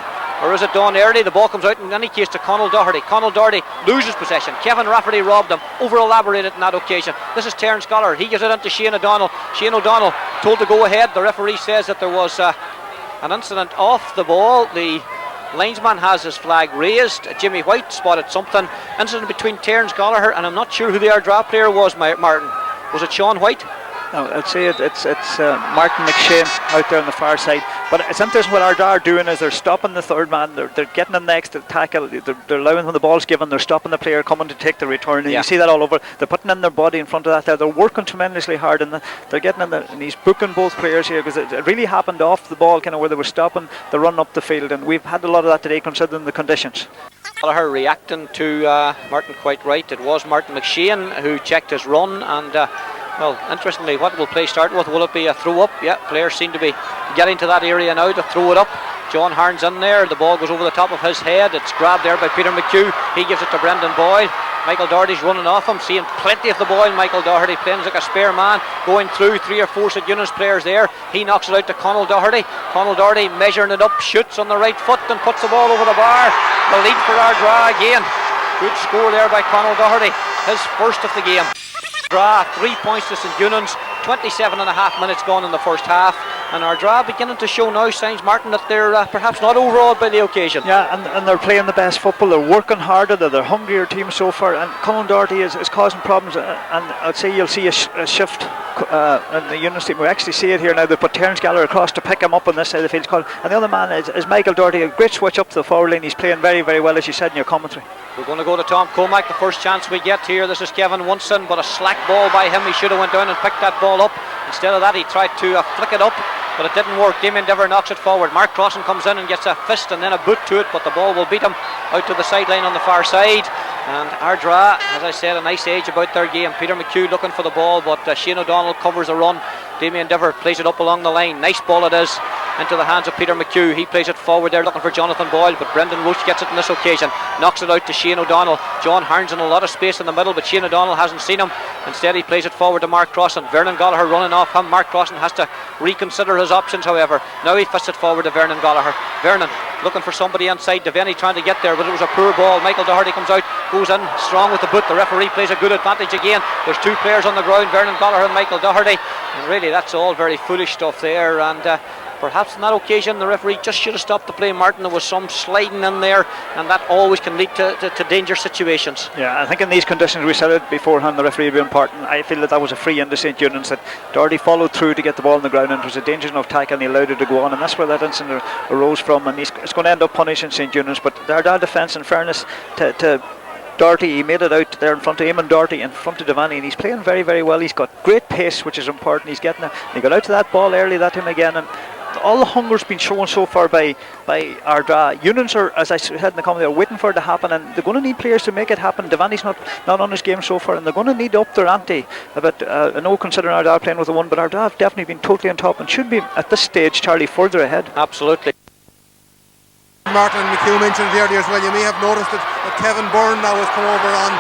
Or is it Don Early? The ball comes out in any case to Conall Doherty. Conall Doherty loses possession. Kevin Rafferty robbed him. Over elaborated on that occasion. This is Terence Gallagher. He gives it into Shane O'Donnell. Shane O'Donnell told to go ahead. The referee says that there was an incident off the ball. The linesman has his flag raised. Jimmy White spotted something. Incident between Terence Gallagher and I'm not sure who the Ardara player was, Martin. Was it Sean White? No, I'd say it's Martin McHugh out there on the far side. But it's interesting what Ardara are doing is they're stopping the third man. They're getting him next to tackle. They're allowing when the ball's given. They're stopping the player coming to take the return. And you see that all over. They're putting in their body in front of that there. They're working tremendously hard, and they're getting in there. And he's booking both players here because it really happened off the ball, kind of where they were stopping the run up the field. And we've had a lot of that today, considering the conditions. Gallagher reacting to Martin quite right. It was Martin McShane who checked his run, and well, interestingly, what will play start with? Will it be a throw up? Yeah, players seem to be getting to that area now to throw it up. John Harn's in there, the ball goes over the top of his head. It's grabbed there by Peter McHugh. He gives it to Brendan Boyle. Michael Doherty's running off him, seeing plenty of the ball. Michael Doherty playing like a spare man, going through 3 or 4 St.Eunan's players there. He knocks it out to Conall Doherty. Conall Doherty measuring it up, shoots on the right foot and puts the ball over the bar. The lead for Ardara again. Good score there by Conall Doherty, his first of the game. Ardara 3 points to St.Eunan's. 27.5 minutes gone in the first half, and Ardara beginning to show now signs, Martin, that they're perhaps not overawed by the occasion. Yeah, and they're playing the best football. They're working harder. They're the hungrier team so far, and Conall Doherty is causing problems, and I'd say you'll see a shift in the Eunan's team. We actually see it here now. They put Terence Gallagher across to pick him up on this side of the field, and the other man is Michael Doherty. A great switch up to the forward line. He's playing very, very well, as you said in your commentary. We're going to go to Tom Comack, the first chance we get here. This is Kevin Wunson, but a slack ball by him. He should have went down and picked that ball up. Instead of that, he tried to flick it up, but it didn't work. Damien Dever knocks it forward. Mark Crossan comes in and gets a fist and then a boot to it, but the ball will beat him out to the sideline on the far side. And Ardara, as I said, a nice age about their game. Peter McHugh looking for the ball, but Shane O'Donnell covers a run. Damien Dever plays it up along the line. Nice ball it is into the hands of Peter McHugh. He plays it forward there looking for Jonathan Boyle, but Brendan Roach gets it on this occasion, knocks it out to Shane O'Donnell. John Harn's in a lot of space in the middle, but Shane O'Donnell hasn't seen him. Instead he plays it forward to Mark Crossan. Vernon Gallagher running off him. Mark Crossan has to reconsider his options, however. Now he fists it forward to Vernon Gallagher. Vernon looking for somebody inside. Devaney trying to get there, but it was a poor ball. Michael Doherty comes out, goes in strong with the boot. The referee plays a good advantage again. There's 2 players on the ground, Vernon Gallagher and Michael Doherty, and really that's all very foolish stuff there. And perhaps on that occasion the referee just should have stopped the play, Martin. There was some sliding in there, and that always can lead to dangerous situations. Yeah, I think in these conditions, we said it beforehand, the referee being important. I feel that was a free into St. Eunan's, that Doherty followed through to get the ball on the ground, and it was a dangerous enough tackle, and he allowed it to go on, and that's where that incident arose from, and it's going to end up punishing St. Eunan's. But the Ardara defence, in fairness to Doherty, he made it out there in front of Eamon Doherty, in front of Devaney, and he's playing very, very well. He's got great pace, which is important. He's getting it. He got out to that ball early that time again, and all the hunger's been shown so far by Ardara. Eunan's are, as I said in the comment, they're waiting for it to happen, and they're going to need players to make it happen. Devaney's not on his game so far, and they're going to need to up their ante a bit. I know, considering Ardara playing with the one, but Ardara have definitely been totally on top and should be at this stage, Charlie, further ahead. Absolutely. Martin McHugh mentioned it earlier as well. You may have noticed that Kevin Byrne now has come over on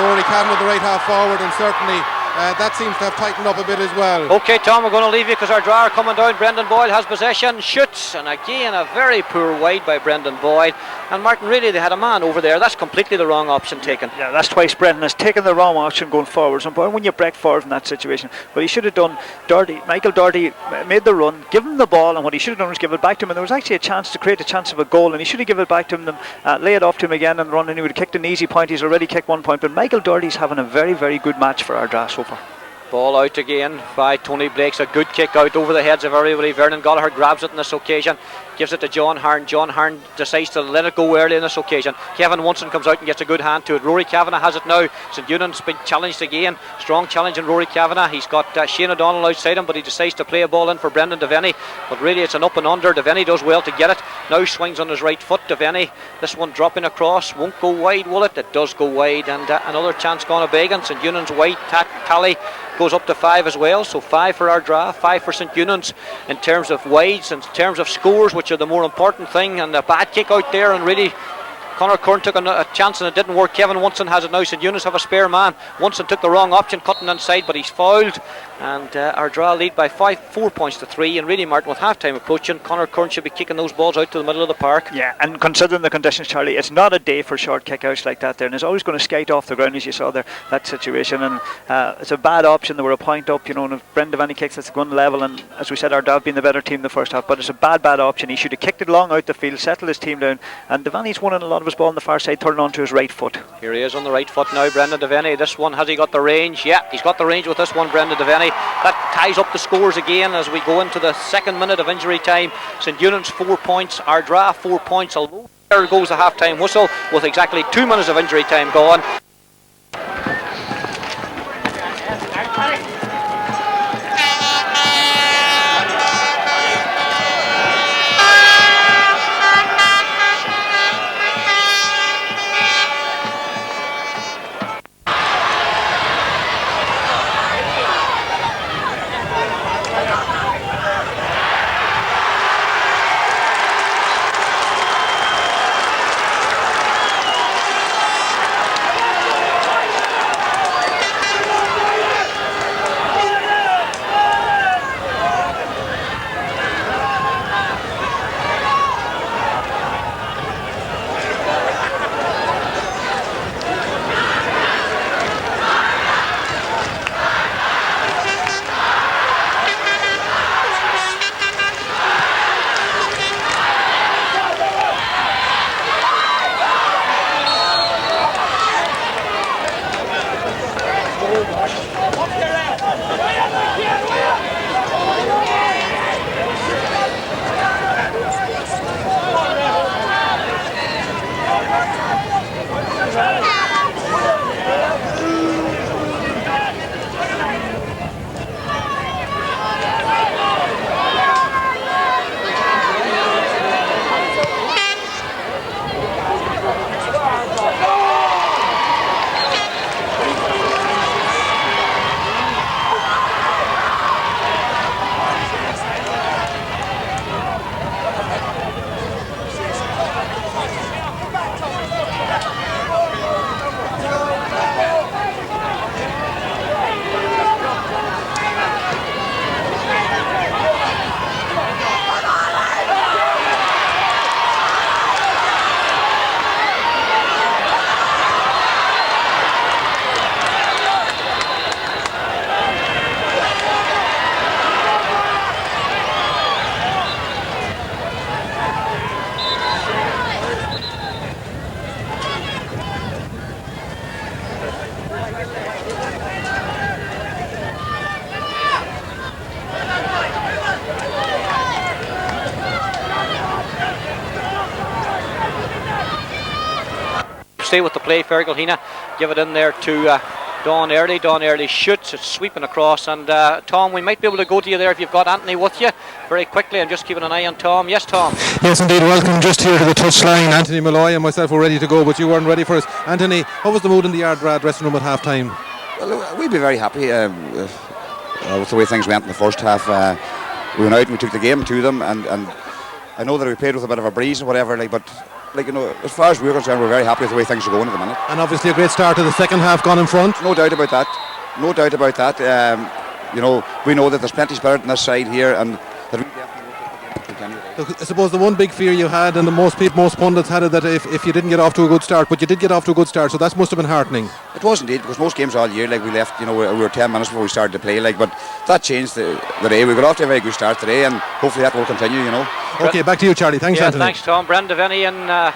Rory Kavanagh, the right half forward, and certainly that seems to have tightened up a bit as well. Okay, Tom, we're going to leave you because Ardara are coming down. Brendan Boyle has possession, shoots, and again a very poor wide by Brendan Boyle. And Martin, really, they had a man over there. That's completely the wrong option taken. Yeah, that's twice Brendan has taken the wrong option going forward. So when you break forward from that situation, what he should have done, Michael Doherty made the run, give him the ball, and what he should have done was give it back to him. And there was actually a chance to create a chance of a goal, and he should have given it back to him, lay it off to him again and run, and he would have kicked an easy point. He's already kicked 1 point, but Michael Doherty's having a very, very good match for Ardara so far. Ball out again by Tony Blake's a good kick out over the heads of everybody. Vernon Gallagher grabs it on this occasion, gives it to John Harn. John Harn decides to let it go early on this occasion. Kevin Wunson comes out and gets a good hand to it. Rory Kavanagh has it now. St.Eunan's been challenged again. Strong challenge in Rory Kavanagh. He's got Shane O'Donnell outside him, but he decides to play a ball in for Brendan Devaney. But really it's an up and under. Devaney does well to get it. Now swings on his right foot. Devaney, this one dropping across, won't go wide, will it? It does go wide, and another chance gone a begging. St.Eunan's wide tally goes up to 5 as well, so 5 for Ardara, 5 for St.Eunan's in terms of wides and in terms of scores, which are the more important thing. And a bad kick out there, and really Conor Curran took a chance and it didn't work. Kevin Wunson has it now. St.Eunan's have a spare man. Wunson took the wrong option, cutting inside, but he's fouled. And Ardara lead by 4 points to 3. And really, Martin, with half time approaching, Conor Curran should be kicking those balls out to the middle of the park. Yeah, and considering the conditions, Charlie, it's not a day for short kick-outs like that there, and it's always going to skate off the ground, as you saw there, that situation. And it's a bad option. They were a point up, you know, and if Brendan Devaney kicks, it's going level. And as we said, Ardara being the better team in the first half, but it's a bad option. He should have kicked it long out the field, settled his team down. And Devaney's won a lot of his ball on the far side, turning onto his right foot. Here he is on the right foot now, Brendan Devaney. This one, has he got the range? Yeah, he's got the range with this one, Brendan Devaney. That ties up the scores again as we go into the second minute of injury time. St.Eunan's 4 points, Ardara 4 points. Although there goes the half time whistle with exactly 2 minutes of injury time gone. Stay with the play, Fergal Hina. Give it in there to Don Early. Don Early shoots, it's sweeping across. And Tom, we might be able to go to you there if you've got Anthony with you very quickly. I'm just keeping an eye on Tom. Yes, Tom. Yes, indeed. Welcome just here to the touchline. Anthony Malloy and myself were ready to go, but you weren't ready for us. Anthony, what was the mood in the Ardara dressing room at half time? Well, we'd be very happy with the way things went in the first half. We went out and we took the game to them, and I know that we played with a bit of a breeze and whatever, but you know, as far as we're concerned, we're very happy with the way things are going at the minute. And obviously a great start to the second half gone in front. No doubt about that. No doubt about that. You know, we know that there's plenty spirit on this side here, and that we definitely will continue. Look, I suppose the one big fear you had, and most pundits had it, that if you didn't get off to a good start, but you did get off to a good start, so that must have been heartening. It was indeed, because most games all year, we left, you know, we were 10 minutes before we started to play, but that changed the day. We got off to a very good start today, and hopefully that will continue, you know. Okay, back to you, Charlie. Thanks, Anthony. Thanks, Tom. Brendan Devaney in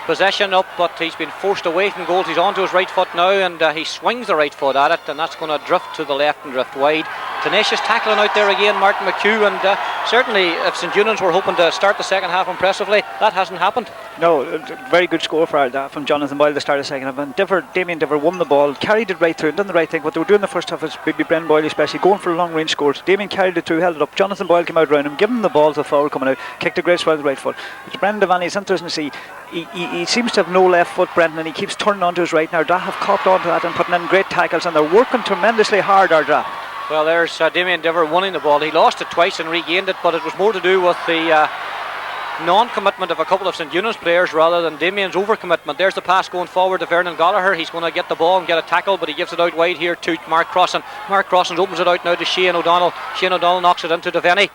possession up, but he's been forced away from goals. He's onto his right foot now, and he swings the right foot at it, and that's going to drift to the left and drift wide. Tenacious tackling out there again, Martin McHugh, and certainly if St.Eunan's were hoping to start the second half impressively, that hasn't happened. No, very good score for Ardara from Jonathan Boyle to start the second half, and Damien Diver won the ball, carried it right through and done the right thing. What they were doing in the first half is maybe Brendan Boyle especially going for long range scores. Damien carried it through, held it up, Jonathan Boyle came out around him, given him the ball to the forward coming out, kicked a great swell with the right foot. But Brendan Devaney, it's interesting to see, he seems to have no left foot, Brendan, and he keeps turning onto his right. Now Ardara have copped onto that and putting in great tackles, and they're working tremendously hard, Ardara. Well, there's Damien Diver winning the ball. He lost it twice and regained it, but it was more to do with the non-commitment of a couple of St.Eunan's players rather than Damien's overcommitment. There's the pass going forward to Vernon Gallagher. He's going to get the ball and get a tackle, but he gives it out wide here to Mark Crossan. Mark Crossan opens it out now to Shane O'Donnell. Shane O'Donnell knocks it into Devaney.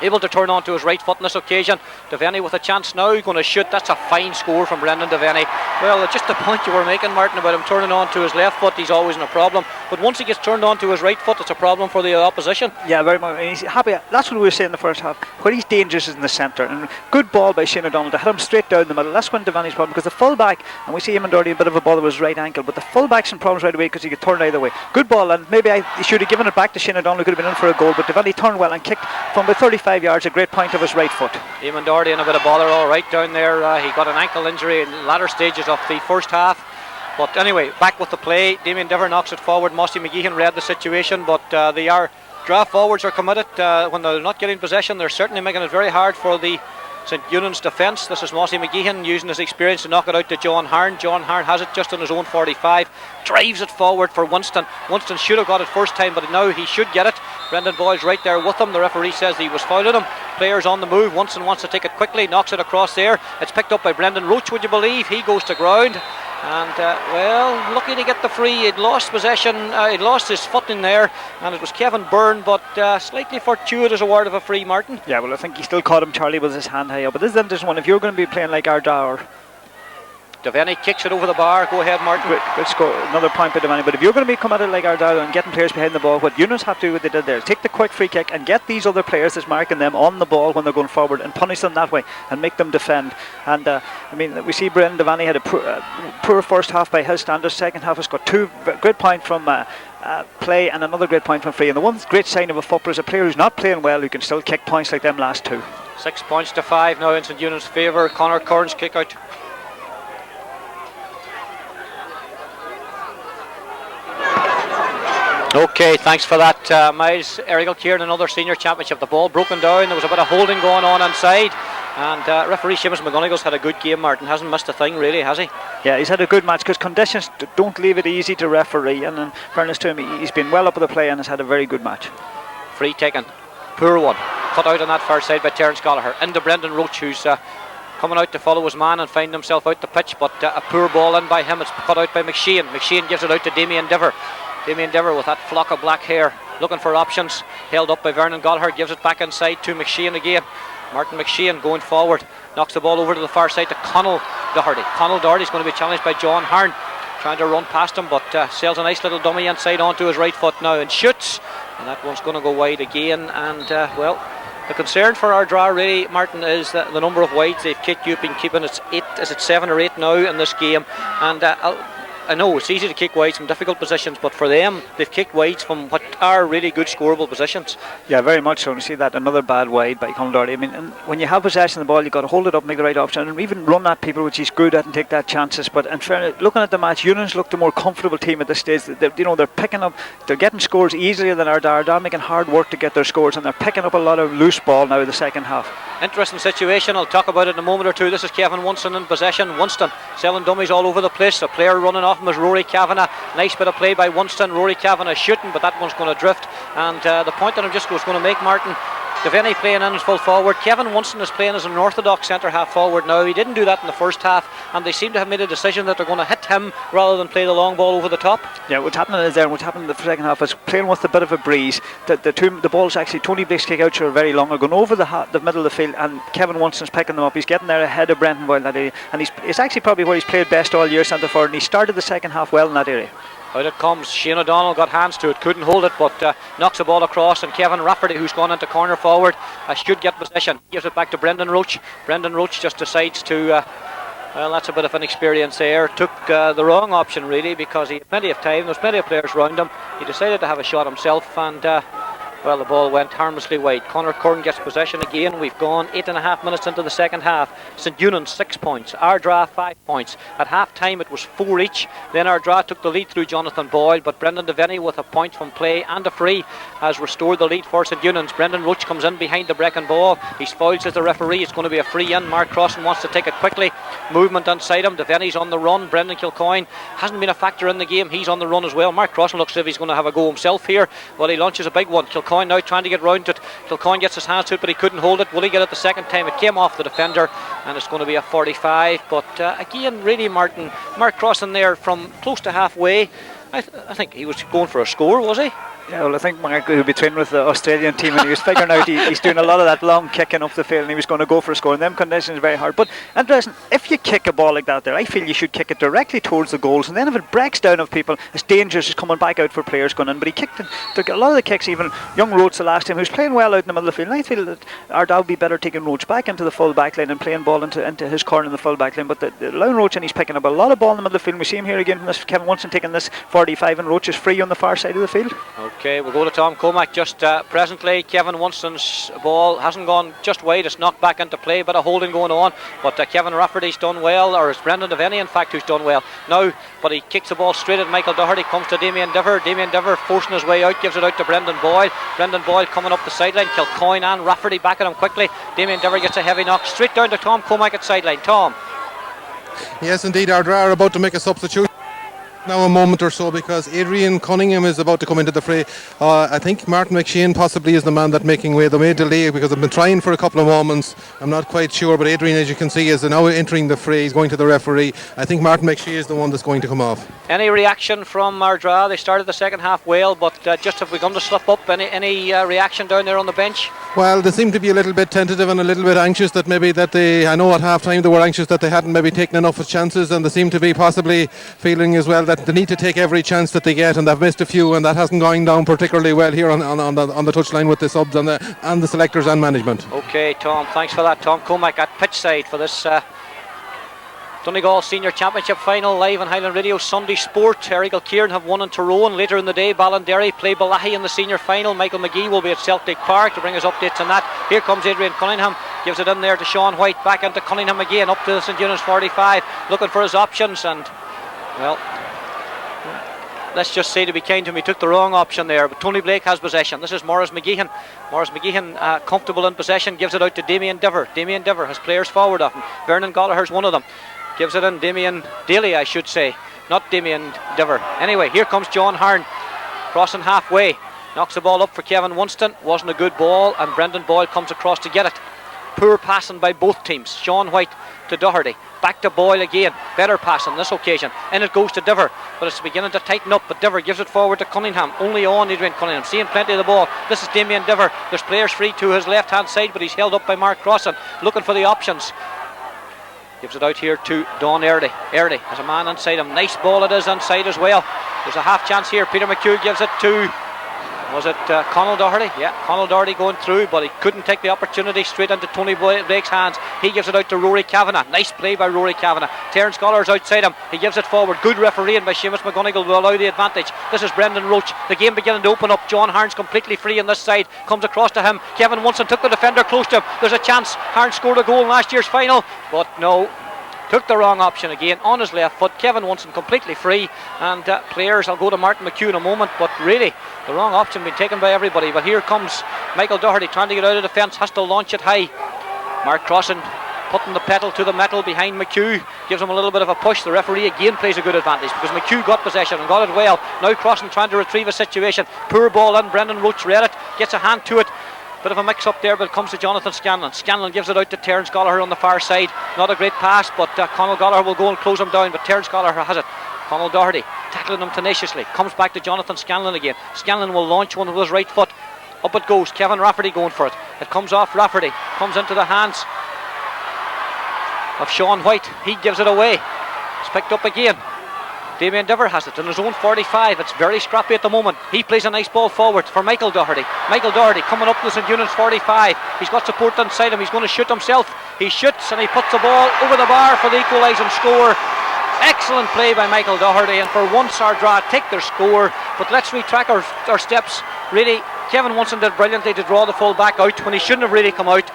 Able to turn on to his right foot on this occasion. Devaney with a chance now, going to shoot. That's a fine score from Brendan Devaney. Well, just the point you were making, Martin, about him turning on to his left foot, he's always in a problem. But once he gets turned on to his right foot, it's a problem for the opposition. Yeah, very much. And he's happy. That's what we were saying in the first half. Where he's dangerous is in the centre. And good ball by Shane O'Donnell to hit him straight down the middle. That's when Devaney's problem, because the full back, and we see him and Doherty a bit of a bother with his right ankle, but the full back's in problems right away because he could turn either way. Good ball, and maybe he should have given it back to Shane O'Donnell, who could have been in for a goal, but Devaney turned well and kicked from about 35 yards, a great point of his right foot. Eamon Doherty in a bit of bother all right down there. He got an ankle injury in the latter stages of the first half. But anyway, back with the play. Damien Diver knocks it forward. Mossy McGeehan read the situation, but draft forwards are committed. When they're not getting possession, they're certainly making it very hard for the St.Eunan's defence. This is Mossy McGeehan using his experience to knock it out to John Harn. John Harn has it just on his own 45, drives it forward for Winston. Winston should have got it first time, but now he should get it. Brendan Boyle's right there with him. The referee says he was fouling him. Players on the move. Winston wants to take it quickly, knocks it across there. It's picked up by Brendan Roach, would you believe? He goes to ground. And well, lucky to get the free. He'd lost possession, he'd lost his foot in there, and it was Kevin Byrne, but slightly fortuitous award of a free, Martin. Yeah, well, I think he still caught him, Charlie, with his hand high up. But this is the interesting one. If you're going to be playing like Ardara, Devaney kicks it over the bar. Go ahead, Martin. Good score. Another point by Devaney. But if you're going to be committed like Ardara and getting players behind the ball, what Eunice have to do what they did there, take the quick free kick and get these other players that's marking them on the ball when they're going forward and punish them that way and make them defend. And I mean, we see Brendan Devaney had a poor first half by his standards. Second half has got two great points from play and another great point from free. And the one great sign of a footballer is a player who's not playing well who can still kick points like them last two. 6 points to 5 now in St.Eunan's favour. Conor Curran's kick out. Okay, thanks for that, Miles. Errigal Kieran, another senior championship. The ball broken down. There was a bit of holding going on inside. And referee Seamus McGonagle's had a good game, Martin. Hasn't missed a thing, really, has he? Yeah, he's had a good match because conditions don't leave it easy to referee. And in fairness to him, he's been well up with the play and has had a very good match. Free taken. Poor one. Cut out on that far side by Terence Gallagher. Into Brendan Roach, who's coming out to follow his man and find himself out the pitch. But a poor ball in by him. It's cut out by McShane. McShane gives it out to Damien Diver. Damien Diver with that flock of black hair, looking for options. Held up by Vernon Gallagher, gives it back inside to McShane again. Martin McShane going forward, knocks the ball over to the far side to Conall Doherty. Conall Doherty's going to be challenged by John Harn, trying to run past him, but sails a nice little dummy inside onto his right foot now and shoots. And that one's going to go wide again. And well, the concern for Ardara really, Martin, is that the number of wides they've kicked. You've been keeping it 8, is it 7 or 8 now in this game? And I know it's easy to kick wides from difficult positions, but for them, they've kicked wides from what are really good scoreable positions. Yeah, very much so. And you see that another bad wide by Conall Doherty. I mean, and when you have possession of the ball, you've got to hold it up, make the right option, and even run at people, which he's good at, and take that chances. But in fairness, looking at the match, Eunan's looked a more comfortable team at this stage. They're picking up, they're getting scores easier than Ardara. They're making hard work to get their scores, and they're picking up a lot of loose ball now in the second half. Interesting situation. I'll talk about it in a moment or two. This is Kevin Winston in possession. Winston selling dummies all over the place. A player running off him is Rory Kavanagh. Nice bit of play by Winston. Rory Kavanagh shooting, but that one's going to drift. And the point that I'm just going to make, Martin, Devaney playing in as full forward. Kevin Winston is playing as an orthodox centre half forward now. He didn't do that in the first half, and they seem to have made a decision that they're going to hit him rather than play the long ball over the top. Yeah, what's happening is there, and what's happened in the second half is playing with a bit of a breeze. The ball's actually, Tony Blake's kick outs are very long, are going over the middle of the field, and Kevin Winston's picking them up. He's getting there ahead of Brendan Boyle in that area, and it's actually probably where he's played best all year, centre forward, and he started the second half well in that area. Out it comes. Shane O'Donnell got hands to it, couldn't hold it, but knocks the ball across, and Kevin Rafferty, who's gone into corner forward, should get possession. Gives it back to Brendan Roach. Brendan Roach just decides to well, that's a bit of an experience there. Took the wrong option really, because he had plenty of time. There's plenty of players around him. He decided to have a shot himself, and Well, the ball went harmlessly wide. Conor Curran gets possession again. We've gone 8.5 minutes into the second half. St.Eunan 6 points, Ardara 5 points. At half time it was 4 each. Then Ardara took the lead through Jonathan Boyle, but Brendan Devaney, with a point from play and a free, has restored the lead for St.Eunan's. Brendan Roach comes in behind the break and ball. He's fouled as the referee. It's going to be a free in. Mark Crossan wants to take it quickly. Movement inside him. Devaney's on the run. Brendan Kilcoyne hasn't been a factor in the game. He's on the run as well. Mark Crossan looks as if he's going to have a go himself here. Well, he launches a big one. Kilcoyne now trying to get round it. Kilcoyne gets his hands to it, but he couldn't hold it. Will he get it the second time? It came off the defender, and it's going to be a 45. But again, really, Martin, Mark Crossan there from close to halfway. I think he was going for a score, was he? Yeah, well, I think Mark will be training with the Australian team, and he was figuring out he's doing a lot of that long kicking up the field, and he was going to go for a score. In them conditions, very hard. But interesting, if you kick a ball like that there, I feel you should kick it directly towards the goals, and then if it breaks down of people, it's dangerous. It's coming back out for players going in. But he kicked it. Took a lot of the kicks, even young Rhodes the last time, who's playing well out in the middle of the field. And I feel that Ardara would be better taking Rhodes back into the full back line and playing ball into his corner in the full back line. But the Lone Roach, and he's picking up a lot of ball in the middle of the field. We see him here again from this Kevin Winston taking this 45, and Roach is free on the far side of the field. Okay, we'll go to Tom Comack just presently. Kevin Winston's ball hasn't gone just wide, it's knocked back into play, but a holding going on. But Kevin Rafferty's done well, or it's Brendan Devaney in fact who's done well now, but he kicks the ball straight at Michael Doherty. Comes to Damien Diver. Damien Diver forcing his way out, gives it out to Brendan Boyle. Brendan Boyle coming up the sideline. Kilcoyne and Rafferty back at him quickly. Damien Diver gets a heavy knock straight down to Tom Comack at sideline. Tom. Yes, indeed, Ardara are about to make a substitution now a moment or so, because Adrian Cunningham is about to come into the fray. I think Martin McHugh possibly is the man that's making way. They may delay because they've been trying for a couple of moments. I'm not quite sure, but Adrian, as you can see, is now entering the fray. He's going to the referee. I think Martin McHugh is the one that's going to come off. Any reaction from Ardara? They started the second half well, but just have begun to slip up. Any reaction down there on the bench? Well, they seem to be a little bit tentative and a little bit anxious that maybe that they, I know at half time they were anxious that they hadn't maybe taken enough of chances, and they seem to be possibly feeling as well that they need to take every chance that they get, and they've missed a few, and that hasn't gone down particularly well here on the touchline with the subs and the selectors and management. Okay, Tom, thanks for that. Tom Comack at pitch side for this Donegal Senior Championship final, live on Highland Radio Sunday Sport. Errigal Kieran have won in Tyrone. Later in the day, Ballinderry play Ballybofey in the senior final. Michael McGee will be at Celtic Park to bring us updates on that. Here comes Adrian Cunningham, gives it in there to Sean White, back into Cunningham again, up to the St.Eunan's 45, looking for his options, and well, let's just say, to be kind to him, he took the wrong option there. But Tony Blake has possession. This is Maurice McGeehan. Maurice McGeehan comfortable in possession, gives it out to Damien Diver. Damien Diver has players forward of him. Vernon Gallagher's one of them. Gives it in. Damien Daly, I should say, not Damien Diver. Anyway, here comes John Hearn, crossing halfway, knocks the ball up for Kevin Winston. Wasn't a good ball, and Brendan Boyle comes across to get it. Poor passing by both teams. Sean White to Doherty, back to Boyle again. Better pass on this occasion, and it goes to Diver, but it's beginning to tighten up. But Diver gives it forward to Cunningham, only on Adrian Cunningham, seeing plenty of the ball. This is Damien Diver. There's players free to his left hand side, but he's held up by Mark Crossan, looking for the options. Gives it out here to Don Eardy. Eardy has a man inside him. Nice ball it is inside as well. There's a half chance here. Peter McHugh gives it to, was it Conal Doherty? Yeah, Conal Doherty going through, but he couldn't take the opportunity. Straight into Tony Blake's hands. He gives it out to Rory Kavanagh. Nice play by Rory Kavanagh. Terence Gollar's outside him. He gives it forward. Good refereeing by Seamus McGonagle will allow the advantage. This is Brendan Roach. The game beginning to open up. John Harns completely free on this side. Comes across to him. Kevin Winston took the defender close to him. There's a chance. Harns scored a goal in last year's final, but no. Took the wrong option again on his left foot. Kevin Winston completely free, and players, I'll go to Martin McHugh in a moment, but really the wrong option being taken by everybody. But here comes Michael Doherty trying to get out of defence, has to launch it high. Mark Crossan putting the pedal to the metal behind McHugh, gives him a little bit of a push. The referee again plays a good advantage because McHugh got possession and got it well. Now Crossan trying to retrieve a situation. Poor ball in. Brendan Roach read it, gets a hand to it. Bit of a mix up there, but it comes to Jonathan Scanlon. Scanlon gives it out to Terence Gallagher on the far side. Not a great pass, but Conal Gallagher will go and close him down, but Terence Gallagher has it. Conal Doherty tackling him tenaciously. Comes back to Jonathan Scanlon again. Scanlon will launch one with his right foot. Up it goes. Kevin Rafferty going for it. It comes off Rafferty. Comes into the hands of Sean White. He gives it away. It's picked up again. Damien Diver has it in his own 45. It's very scrappy at the moment. He plays a nice ball forward for Michael Doherty. Michael Doherty coming up to St.Eunan's 45. He's got support inside him. He's going to shoot himself. He shoots and he puts the ball over the bar for the equalising score. Excellent play by Michael Doherty, and for once Ardara take their score. But let's retrack our steps really Kevin Munson did brilliantly to draw the full back out when he shouldn't have really come out.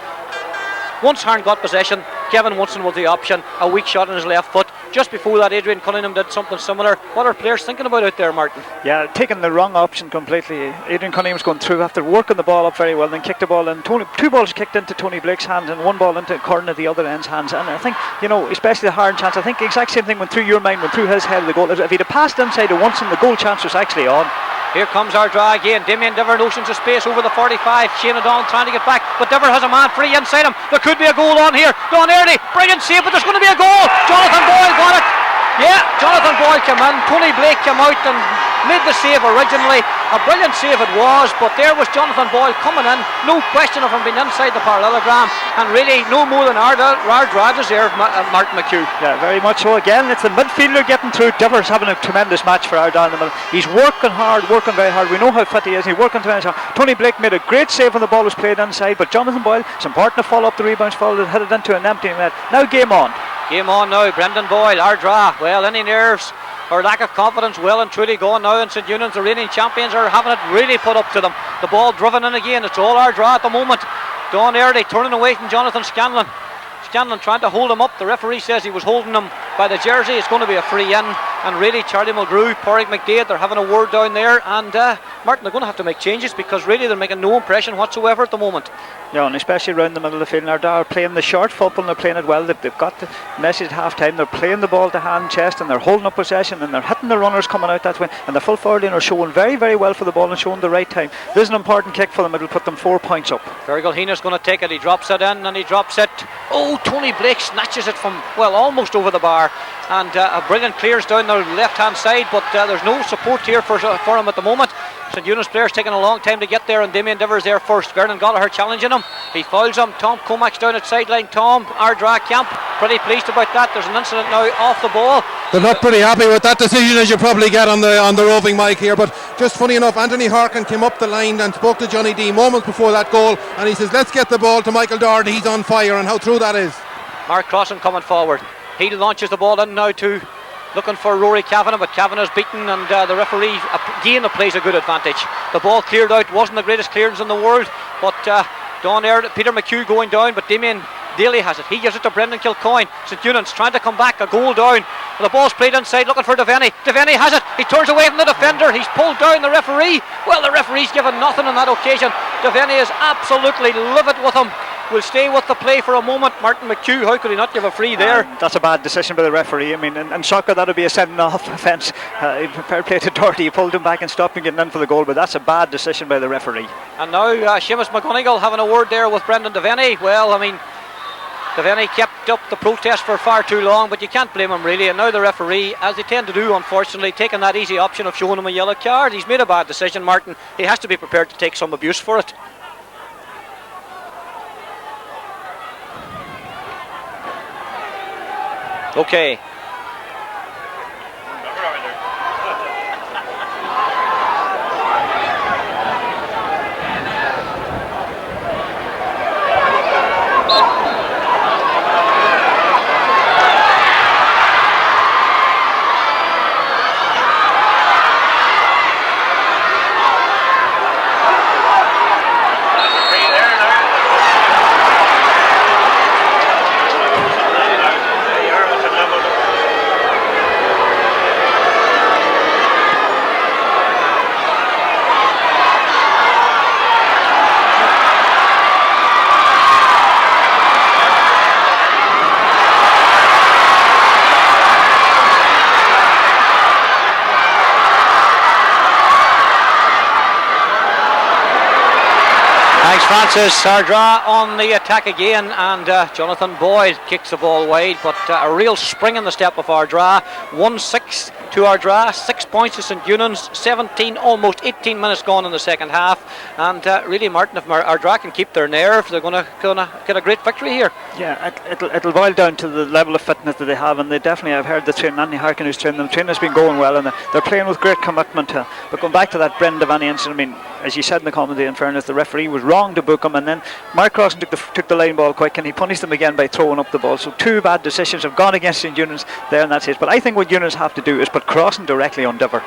Once Harn got possession, Kevin Munson was the option. A weak shot on his left foot. Just before that, Adrian Cunningham did something similar. What are players thinking about out there, Martin? Yeah, taking the wrong option completely. Adrian Cunningham's going through after working the ball up very well, then kicked the ball in. Two balls kicked into Tony Blake's hands and one ball into Curran at the other end's hands. And I think, especially the Harn chance, I think the exact same thing went through your mind, went through his head of the goal. If he'd have passed inside to Munson, the goal chance was actually on. Here comes Ardara again. Damien Diver notions of space over the 45. Shane O'Donnell trying to get back, but Diver has a man free inside him. There could be a goal on here. Don Early, brilliant save, but there's going to be a goal. Jonathan Boyle got it. Yeah, Jonathan Boyle came in. Tony Blake came out and made the save originally. A brilliant save it was, but there was Jonathan Boyle coming in. No question of him being inside the parallelogram, and really no more than Ardara deserved Martin McHugh. Yeah, very much so. Again, it's the midfielder getting through. Diver's having a tremendous match for Ardara in the middle. He's working hard, working very hard. We know how fit he is. He's working tremendous hard. Tony Blake made a great save when the ball was played inside, but Jonathan Boyle, it's important to follow up the rebounds, hit it into an empty net. Now game on. Game on now. Brendan Boyle, Ardara. Well, any nerves or lack of confidence well and truly gone now, and St.Eunan's the reigning champions are having it really put up to them. The ball driven in again. It's all Ardara at the moment. Don Early turning away from Jonathan Scanlon. Scanlon trying to hold him up. The referee says he was holding him by the jersey. It's going to be a free in, and really Charlie Mulgrew, Porrick McDade, they're having a word down there, and Martin, they're going to have to make changes because really they're making no impression whatsoever at the moment. Yeah, and especially around the middle of the field. Ardara are playing the short football and they're playing it well. They've got the message at half time. They're playing the ball to hand, chest, and they're holding up possession and they're hitting the runners coming out that way. And the full forward line are showing very, very well for the ball and showing the right time. This is an important kick for them. It'll put them 4 points up. Fergal Heena's going to take it. He drops it in and he drops it. Oh, Tony Blake snatches it from, well, almost over the bar. And a brilliant clears down the left hand side, but there's no support here for him at the moment. St.Eunan's players taking a long time to get there, and Damien Diver's there first. Vernon Gallagher challenging him. He fouls him. Tom Comac's down at sideline. Tom, Ardara camp, pretty pleased about that. There's an incident now off the ball. They're not pretty happy with that decision, as you probably get on the roving mic here. But just funny enough, Anthony Harkin came up the line and spoke to Johnny D moments before that goal, and he says, let's get the ball to Michael Doherty. He's on fire, and how true that is. Mark Crossan coming forward. He launches the ball in now to looking for Rory Kavanagh, but Kavanagh's beaten, and the referee again plays a good advantage. The ball cleared out, wasn't the greatest clearance in the world, but Don Earl, Peter McHugh going down, but Damien Daly has it. He gives it to Brendan Kilcoyne. St.Eunan's trying to come back, a goal down. The ball's played inside, looking for Devaney. Devaney has it. He turns away from the defender. He's pulled down the referee. Well, the referee's given nothing on that occasion. Devaney is absolutely livid with him. We'll stay with the play for a moment. Martin McHugh, how could he not give a free there? That's a bad decision by the referee. I mean, in soccer that would be a sending off offence. Fair play to Doherty. He pulled him back and stopped him getting in for the goal, but that's a bad decision by the referee. And now Seamus McGonagle having a word there with Brendan Devaney. Well, I mean, Devaney kept up the protest for far too long, but you can't blame him really. And now the referee, as they tend to do unfortunately, taking that easy option of showing him a yellow card. He's made a bad decision, Martin. He has to be prepared to take some abuse for it. Okay. Francis Ardara on the attack again, and Jonathan Boyd kicks the ball wide, but a real spring in the step of Ardara. 1-6 to Ardara, 6 points to St.Eunan's, 17, almost 18 minutes gone in the second half, and really, Martin, if Ardara can keep their nerve, they're going to get a great victory here. Yeah, it'll boil down to the level of fitness that they have, and they definitely, I've heard the trainer, Anthony Harkin, who's trained them, training has been going well, and they're playing with great commitment. But going back to that Brendan Devaney incident, I mean, as you said in the commentary, in fairness, the referee was wrong to book him, and then Mark Crossan took the line ball quick, and he punished them again by throwing up the ball. So 2 bad decisions have gone against St.Eunan's there in that stage. But I think what Eunan's have to do is put Crossan directly on Diver.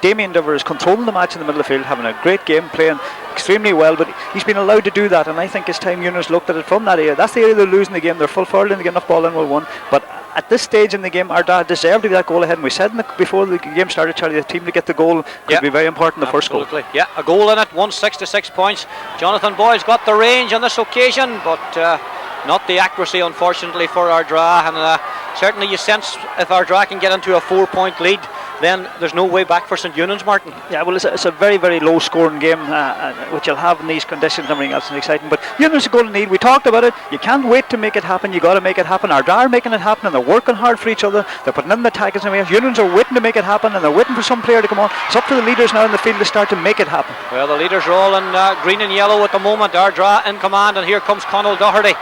Damien Diver is controlling the match in the middle of the field, having a great game, playing extremely well, but he's been allowed to do that, and I think it's time Eunan's looked at it from that area. That's the area they're losing the game. They're full forward and they get enough ball in, will won. But at this stage in the game, Ardara deserved to be that goal ahead, and we said before the game started, Charlie, the team to get the goal could be very important, the first goal. Yeah, a goal in it, 166 points. Jonathan Boyle's got the range on this occasion, but not the accuracy, unfortunately, for Ardara. And certainly you sense if Ardara can get into a 4-point lead, then there's no way back for St.Eunan's, Martin. Yeah, well, it's a very, very low scoring game, which you'll have in these conditions and everything else, and exciting. But Eunan's going to need, we talked about it, you can't wait to make it happen, you got to make it happen. Ardara are making it happen, and they're working hard for each other, they're putting in the tackles and everything else. Eunan's are waiting to make it happen, and they're waiting for some player to come on. It's up to the leaders now in the field to start to make it happen. Well, the leaders are all in green and yellow at the moment. Ardara in command, and here comes Conall Doherty.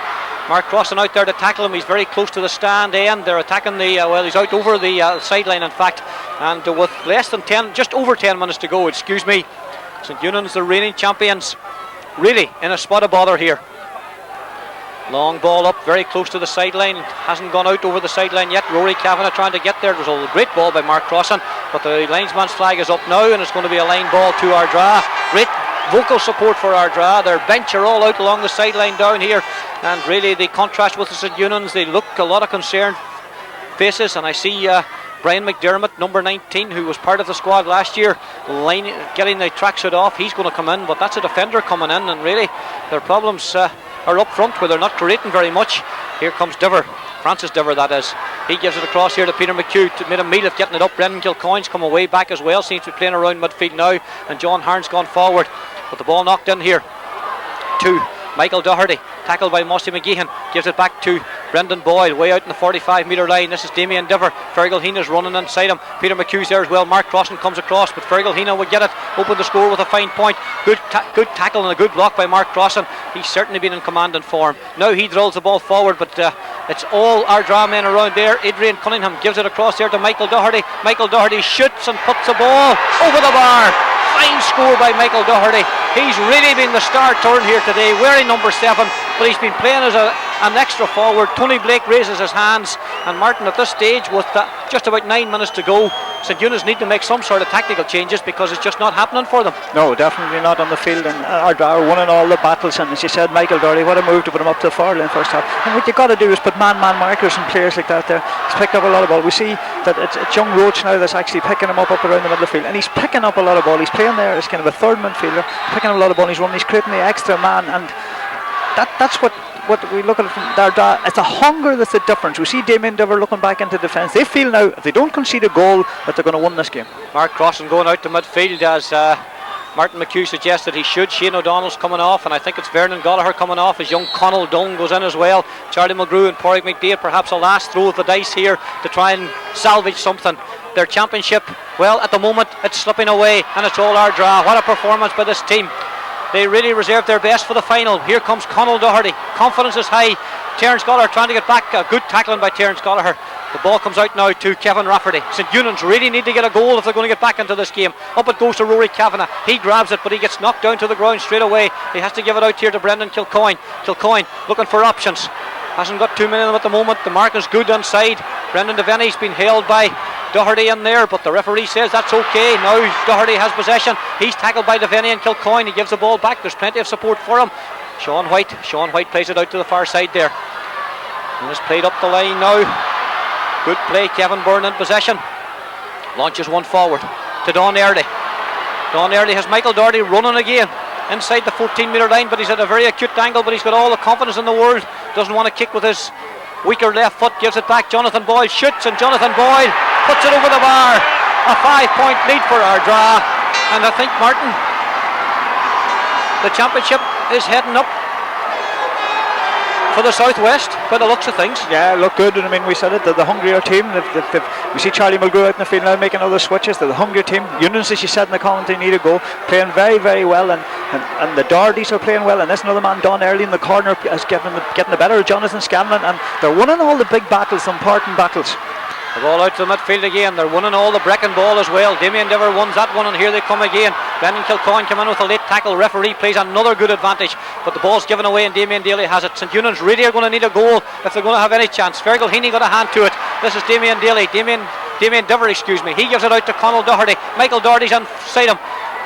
Mark Crossan out there to tackle him. He's very close to the stand end. They're attacking the he's out over the sideline, in fact, and with less than 10, just over 10 minutes to go, St.Eunan's the reigning champions, really in a spot of bother here. Long ball up, very close to the sideline, hasn't gone out over the sideline yet. Rory Kavanagh trying to get there. There's a great ball by Mark Crossan, but the linesman's flag is up now, and it's going to be a line ball to Ardara. Great vocal support for Ardara. Their bench are all out along the sideline down here, and really the contrast with the St.Eunan's, they look a lot of concerned faces, and I see Brian McDermott, number 19, who was part of the squad last year, getting the tracksuit off. He's going to come in, but that's a defender coming in, and really their problems are up front where they're not creating very much. Here comes Diver, Francis Diver that is. He gives it across here to Peter McHugh, made a meal of getting it up. Brendan Kilcoyne's come away back as well, seems to be playing around midfield now, and John Harn's gone forward, but the ball knocked in here to Michael Doherty, tackled by Mossy McGeehan, gives it back to Brendan Boyle, way out in the 45-metre line. This is Damien Diver. Fergal Heena's running inside him. Peter McHugh's there as well. Mark Crossan comes across, but Fergal Heena would get it, open the score with a fine point. Good tackle and a good block by Mark Crossan. He's certainly been in command and form. Now he drills the ball forward, but it's all our draw men around there. Adrian Cunningham gives it across there to Michael Doherty. Michael Doherty shoots and puts the ball over the bar. Fine score by Michael Doherty. He's really been the star turn here today, wearing number 7, but he's been playing as an extra forward. Tony Blake raises his hands, and Martin, at this stage, with just about 9 minutes to go, St.Eunan's need to make some sort of tactical changes because it's just not happening for them. No, definitely not on the field, and Ardara winning all the battles, and as you said, Michael Doherty, what a move to put him up to the far line first half. And what you've got to do is put man-man markers and players like that there. He's picked up a lot of ball. We see that it's young Roach now that's actually picking him up around the middle of the field, and he's picking up a lot of ball. He's playing there as kind of a third midfielder, picking up a lot of ball, and he's running, he's creating the extra man, and that's what we look at it from Ardara. It's a hunger that's the difference. We see Damien Diver looking back into defence. They feel now if they don't concede a goal that they're going to win this game. Mark Crossan going out to midfield as Martin McHugh suggested he should. Shane O'Donnell's coming off, and I think it's Vernon Gallagher coming off as young Conall Dunn goes in as well. Charlie Mulgrew and Porrick McDade, perhaps a last throw of the dice here to try and salvage something. Their championship, well, at the moment it's slipping away, and it's all Ardara. What a performance by this team. They really reserved their best for the final. Here comes Conall Doherty. Confidence is high. Terence Gallagher trying to get back. A good tackling by Terence Gallagher. The ball comes out now to Kevin Rafferty. St.Eunan's really need to get a goal if they're going to get back into this game. Up it goes to Rory Kavanagh. He grabs it, but he gets knocked down to the ground straight away. He has to give it out here to Brendan Kilcoyne. Kilcoyne looking for options. Hasn't got too many of them at the moment. The mark is good inside. Brendan Devaney's been held by Doherty in there, but the referee says that's okay. Now Doherty has possession. He's tackled by Devaney and Kilcoyne. He gives the ball back. There's plenty of support for him. Sean White plays it out to the far side there, and it's played up the line now. Good play. Kevin Byrne in possession. Launches one forward to Don Early. Don Early has Michael Doherty running again inside the 14-metre line, but he's at a very acute angle, but he's got all the confidence in the world. Doesn't want to kick with his weaker left foot. Gives it back. Jonathan Boyle shoots, and Jonathan Boyle puts it over the bar. A 5-point lead for Ardara, and I think, Martin, the championship is heading up for the Southwest by the looks of things. Yeah, look good, and I mean, we said it, the hungrier team. We see Charlie Mulgrew out in the field now making other switches. They're the hungrier team. Eunan's, as you said in the commentary, need to go, playing very, very well, and the Dohertys are playing well, and there's another man, Don Early, in the corner is getting the better of Jonathan Scanlon, and they're winning all the big battles, important battles. The ball out to the midfield again. They're winning all the breaking ball as well. Damien Dever wins that one, and here they come again. Brendan Kilcoyne come in with a late tackle. Referee plays another good advantage, but the ball's given away and Damien Daly has it. St. Eunan's really are going to need a goal if they're going to have any chance. Fergal Heaney got a hand to it. This is Damien Daly. Damien Dever, excuse me. He gives it out to Conal Doherty. Michael Doherty's inside him.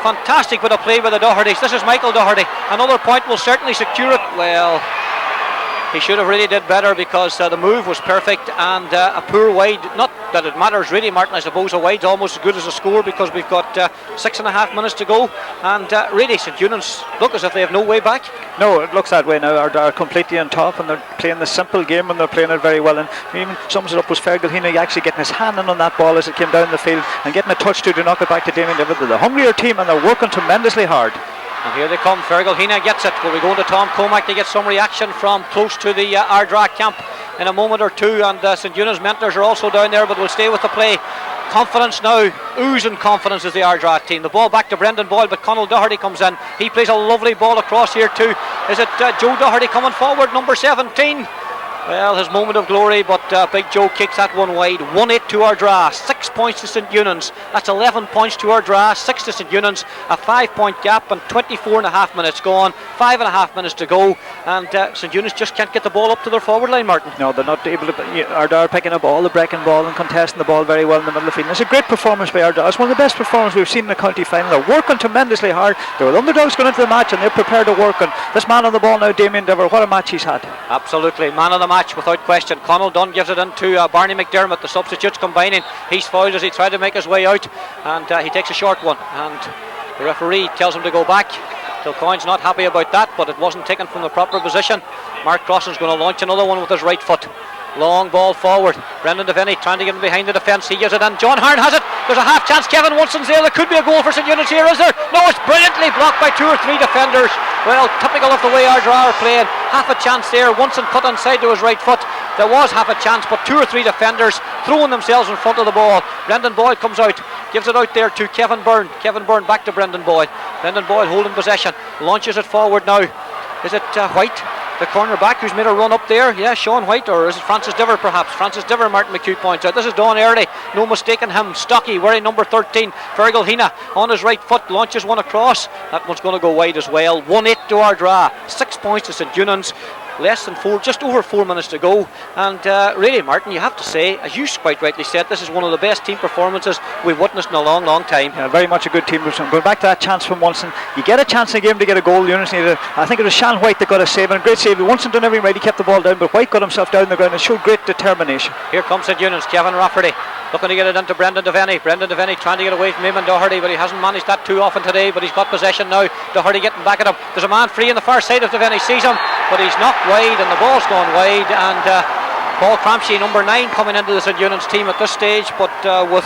Fantastic bit of play by the Dohertys. This is Michael Doherty. Another point will certainly secure it. Well, he should have really did better because the move was perfect and a poor wide. Not that it matters really, Martin. I suppose a wide's almost as good as a score because we've got 6.5 minutes to go, and really St. Eunan's look as if they have no way back. No, it looks that way now. Ardara completely on top, and they're playing the simple game and they're playing it very well. And even sums it up was Fergal Heaney actually getting his hand in on that ball as it came down the field and getting a touch to knock it back to Damien Dever. They're the hungrier team and they're working tremendously hard. And here they come. Fergal Heaney gets it. Will we go to Tom Cormack to get some reaction from close to the Ardara camp in a moment or two? And St. Eunan's mentors are also down there, but we'll stay with the play. Confidence now, oozing confidence is the Ardara team. The ball back to Brendan Boyle, but Conal Doherty comes in. He plays a lovely ball across here too. Is it Joe Doherty coming forward, number 17? Well, his moment of glory, but Big Joe kicks that one wide. 1-8 to Ardara, 6 points to St. Eunan's. That's 11 points to Ardara, 6 to St. Eunan's. A 5-point gap and 24.5 minutes gone. 5.5 minutes to go, and St. Eunan's just can't get the ball up to their forward line, Martin. No, they're not able to. Ardara picking up all the breaking ball and contesting the ball very well in the middle of the field. It's a great performance by Ardara. It's one of the best performances we've seen in the county final. They're working tremendously hard. They were the underdogs going into the match and they're prepared to work. And this man on the ball now, Damien Dever, what a match he's had. Absolutely, man of the match without question. Conal Dunn gives it into Barney McDermott. The substitutes combining. He's fouled as he tried to make his way out, and he takes a short one, and the referee tells him to go back. Kilcoyne's not happy about that, but it wasn't taken from the proper position. Mark Crossan's going to launch another one with his right foot. Long ball forward. Brendan Devaney trying to get him behind the defence. He gives it in. John Hearn has it. There's a half chance. Kevin Wilson's there. There could be a goal for St. Eunan's here, is there? No, it's brilliantly blocked by 2 or 3 defenders. Well, typical of the way Ardara are playing. Half a chance there. Wilson cut inside to his right foot. There was half a chance, but 2 or 3 defenders throwing themselves in front of the ball. Brendan Boyle comes out, gives it out there to Kevin Byrne. Kevin Byrne back to Brendan Boyle. Brendan Boyle holding possession, launches it forward now. Is it White, the corner back, who's made a run up there? Yeah, Sean White, or is it Francis Diver perhaps? Francis Diver, Martin McHugh points out. This is Don Early, no mistaking him. Stocky, wearing number 13. Fergal Heaney on his right foot, launches one across. That one's going to go wide as well. 1-8 to Ardara, 6 points to St. Eunan's. Less than 4, just over 4 minutes to go, and really, Martin, you have to say, as you quite rightly said, this is one of the best team performances we've witnessed in a long, long time. Yeah, very much a good team. Going back to that chance from Wilson, you get a chance in a game to get a goal. Eunan's needed. I think it was Sean White that got a save, and a great save. Wilson done everything right. He kept the ball down, but White got himself down the ground and showed great determination. Here comes St. Eunan's. Kevin Rafferty looking to get it into Brendan Devaney. Brendan Devaney trying to get away from him and Doherty, but he hasn't managed that too often today. But he's got possession now. Doherty getting back at him. There's a man free on the far side of Devaney. Sees him, but he's knocked wide, and the ball's gone wide. And Paul Crampsey, number 9, coming into the St. Eunan's team at this stage, but with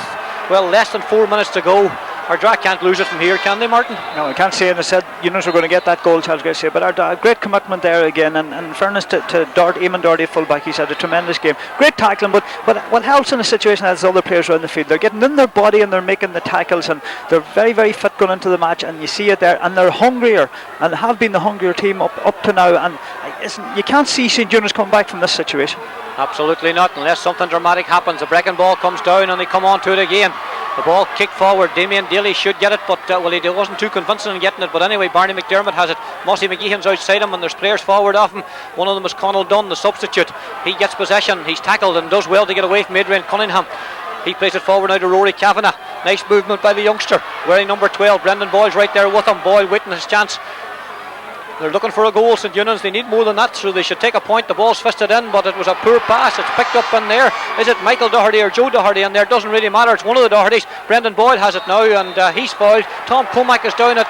less than 4 minutes to go. Ardara can't lose it from here, can they, Martin? No, I can't say, and I said Eunan's were going to get that goal, Charles Garcia, but Ardara, great commitment there again, and in fairness to Eamon Doherty, fullback, he's had a tremendous game. Great tackling, but what helps in a situation as other players around the field, they're getting in their body and they're making the tackles, and they're very, very fit going into the match, and you see it there, and they're hungrier, and have been the hungrier team up to now, and you can't see St. Eunan's coming back from this situation. Absolutely not, unless something dramatic happens. The breaking ball comes down and they come on to it again. The ball kicked forward. Damien Daly should get it, but he wasn't too convincing in getting it. But anyway, Barney McDermott has it. Mossy McGeehan's outside him, and there's players forward of him. One of them is Conal Dunn, the substitute. He gets possession. He's tackled and does well to get away from Adrian Cunningham. He plays it forward now to Rory Kavanagh. Nice movement by the youngster, wearing number 12. Brendan Boyle's right there with him. Boyle waiting his chance. They're looking for a goal, St. Eunan's. They need more than that, so they should take a point. The ball's fisted in, but it was a poor pass. It's picked up in there. Is it Michael Doherty or Joe Doherty in there? It doesn't really matter. It's one of the Dohertys. Brendan Boyle has it now, and he's fouled. Tom Cormack is down at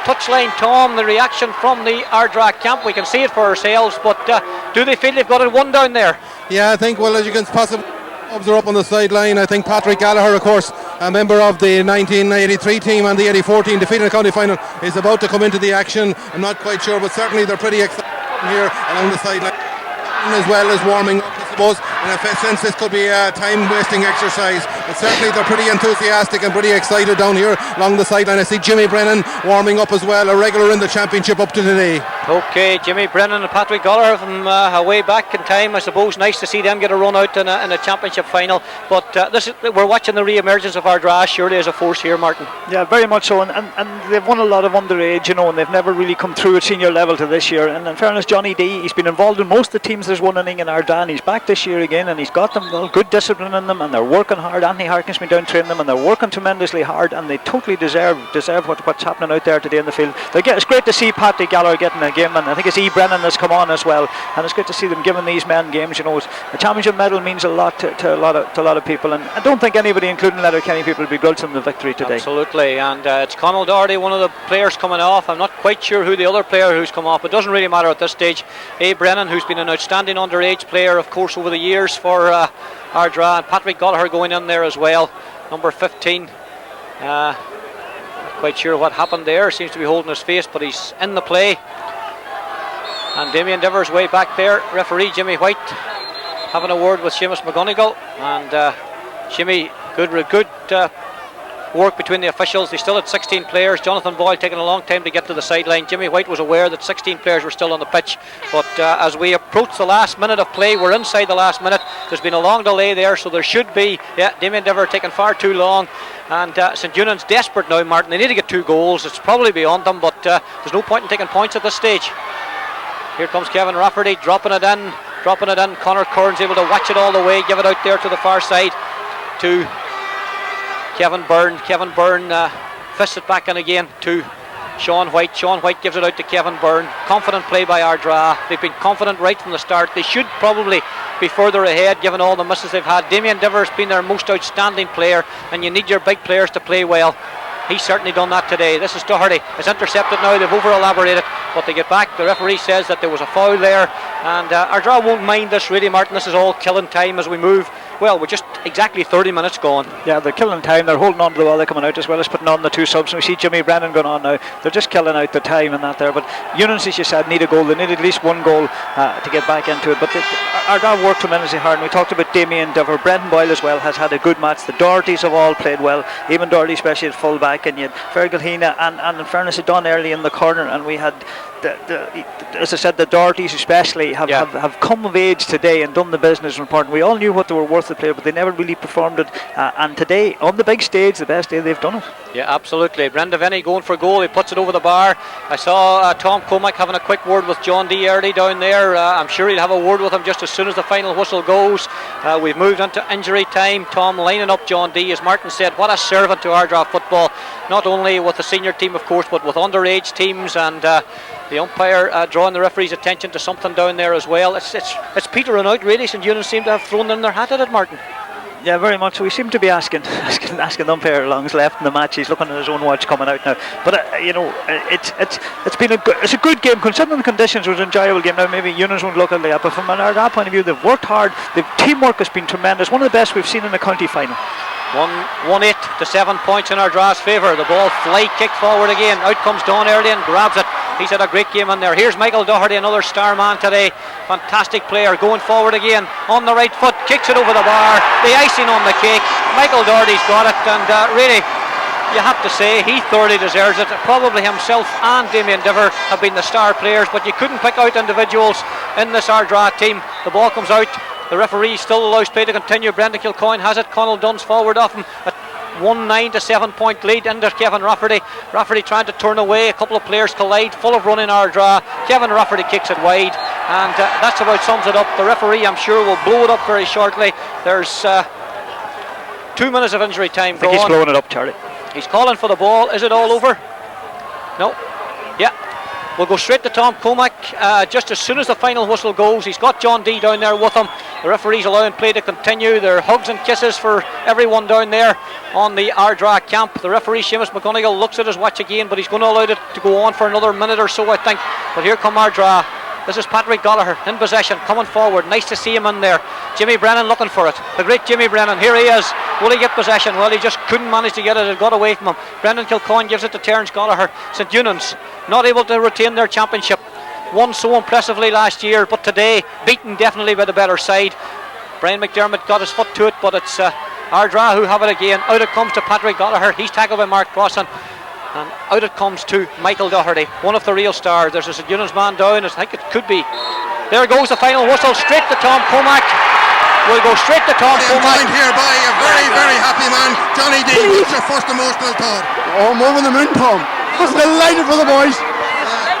touchline. Tom, the reaction from the Ardara camp, we can see it for ourselves, but do they feel they've got it won down there? Yeah, I think, well, as you can possibly are up on the sideline. I think Patrick Gallagher, of course, a member of the 1983 team and the 84 team, defeating the county final, is about to come into the action. I'm not quite sure, but certainly they're pretty excited here along the sideline, as well as warming up, I suppose. In a sense, this could be a time-wasting exercise, but certainly they're pretty enthusiastic and pretty excited down here along the sideline. I see Jimmy Brennan warming up as well, a regular in the championship up to today. Okay, Jimmy Brennan and Patrick Gallagher from away back in time. I suppose nice to see them get a run out in a championship final. But we're watching the re-emergence of Ardara surely as a force here, Martin. Yeah, very much so. And they've won a lot of underage, and they've never really come through at senior level to this year. And in fairness, Johnny D, he's been involved in most of the teams there's won in Ardara, and he's back this year again, and he's got them good discipline in them, and they're working hard. Anthony Harkin's been down training them, and they're working tremendously hard, and they totally deserve what's happening out there today in the field. It's great to see Patrick Gallagher getting a game, and I think it's E. Brennan has come on as well, and it's good to see them giving these men games. A championship medal means a lot to a lot of people, and I don't think anybody, including Letterkenny people, will begrudge them the victory today. Absolutely, and it's Conal Doherty, one of the players coming off. I'm not quite sure who the other player who's come off. It doesn't really matter at this stage. A. Brennan, who's been an outstanding underage player, of course, over the years for Ardara, and Patrick Gallagher going in there as well, number 15. Not quite sure what happened there. Seems to be holding his face, but he's in the play. And Damien Devers way back there. Referee Jimmy White having a word with Seamus McGonagle, and Jimmy, good work between the officials. They still had 16 players. Jonathan Boyle taking a long time to get to the sideline. Jimmy White was aware that 16 players were still on the pitch, but as we approach the last minute of play, we're inside the last minute. There's been a long delay there, so there should be Damien Devers taking far too long, and St.Eunan's desperate now, Martin. They need to get 2 goals. It's probably beyond them, but there's no point in taking points at this stage. Here comes Kevin Rafferty dropping it in. Conor Curran's able to watch it all the way, give it out there to the far side to Kevin Byrne. Kevin Byrne fists it back in again to Sean White. Sean White gives it out to Kevin Byrne. Confident play by Ardara. They've been confident right from the start. They should probably be further ahead given all the misses they've had. Damien Devers has been their most outstanding player, and you need your big players to play well. He's certainly done that today. This is Doherty. It's intercepted now. They've over-elaborated, but they get back. The referee says that there was a foul there, and Ardara won't mind this really, Martin. This is all killing time as we move. Well, we're just exactly 30 minutes gone. Yeah, they're killing time. They're holding on to the ball. They're coming out as well as putting on the 2 subs. And we see Jimmy Brennan going on now. They're just killing out the time and that there. But Eunans, as you said, need a goal. They need at least 1 goal to get back into it. But Ardara worked tremendously hard. And we talked about Damien Dever. Brendan Boyle as well has had a good match. The Dohertys have all played well. Even Doherty, especially at full back. And you had Fergal Hina and in fairness, done early in the corner. And we had, as I said, the Dohertys especially have come of age today and done the business important. We all knew what they were worth to play, but they never really performed it. And today, on the big stage, the best day they've done it. Yeah, absolutely. Brenda Vinny going for goal. He puts it over the bar. I saw Tom Cormack having a quick word with John D early down there. I'm sure he'll have a word with him just as soon as the final whistle goes. We've moved into injury time. Tom lining up John D. As Martin said, what a servant to Ardara football. Not only with the senior team, of course, but with underage teams, and the umpire drawing the referee's attention to something down there as well. It's petering out really. St.Eunan seem to have thrown in their hat at it, Martin. Yeah, very much. We seem to be asking the umpire how long's left in the match. He's looking at his own watch coming out now. But it's a good game considering the conditions. It was an enjoyable game. Now maybe Eunans won't look at that, but from an Ardara point of view, they've worked hard. The teamwork has been tremendous. One of the best we've seen in the county final. 1-8 to 7 points in Ardara's favour. The ball fly kicked forward again. Out comes Don Early and grabs it. He's had a great game in there. Here's Michael Doherty, another star man today. Fantastic player, going forward again on the right foot, kicks it over the bar. The icing on the cake. Michael Doherty's got it, and really, you have to say he thoroughly deserves it. Probably himself and Damien Dever have been the star players, but you couldn't pick out individuals in this Ardara team. The ball comes out. The referee still allows play to continue. Brendan Kilcoyne has it. Connell Dunn's forward off him. 1-9 to 7 point lead into Kevin Rafferty. Rafferty trying to turn away. A couple of players collide. Full of running Ardara. Kevin Rafferty kicks it wide, and that's about sums it up. The referee, I'm sure, will blow it up very shortly. There's 2 minutes of injury time. I think he's blowing it up, Charlie. He's calling for the ball. Is it all over? No. Yeah. We'll go straight to Tom Cormack just as soon as the final whistle goes. He's got John D down there with him. The referee's allowing play to continue. There are hugs and kisses for everyone down there on the Ardara camp. The referee, Seamus McGonagle, looks at his watch again, but he's going to allow it to go on for another minute or so, I think. But here come Ardara. This is Patrick Gallagher in possession, coming forward. Nice to see him in there. Jimmy Brennan looking for it. The great Jimmy Brennan. Here he is. Will he get possession? Well, he just couldn't manage to get it. It got away from him. Brendan Kilcoyne gives it to Terence Gallagher. St.Eunan's not able to retain their championship. Won so impressively last year, but today beaten definitely by the better side. Brian McDermott got his foot to it, but it's Ardara who have it again. Out it comes to Patrick Gallagher. He's tackled by Mark Crossan. And out it comes to Michael Doherty, one of the real stars. There's a St.Eunan's man down. I think it could be. There goes the final whistle, straight to Tom Cormack. We'll go straight to Tom Cormack. Joined here by a very, very happy man, Johnny D. What's your first emotional thought? Oh, I'm over the moon, Tom. I was delighted for the boys.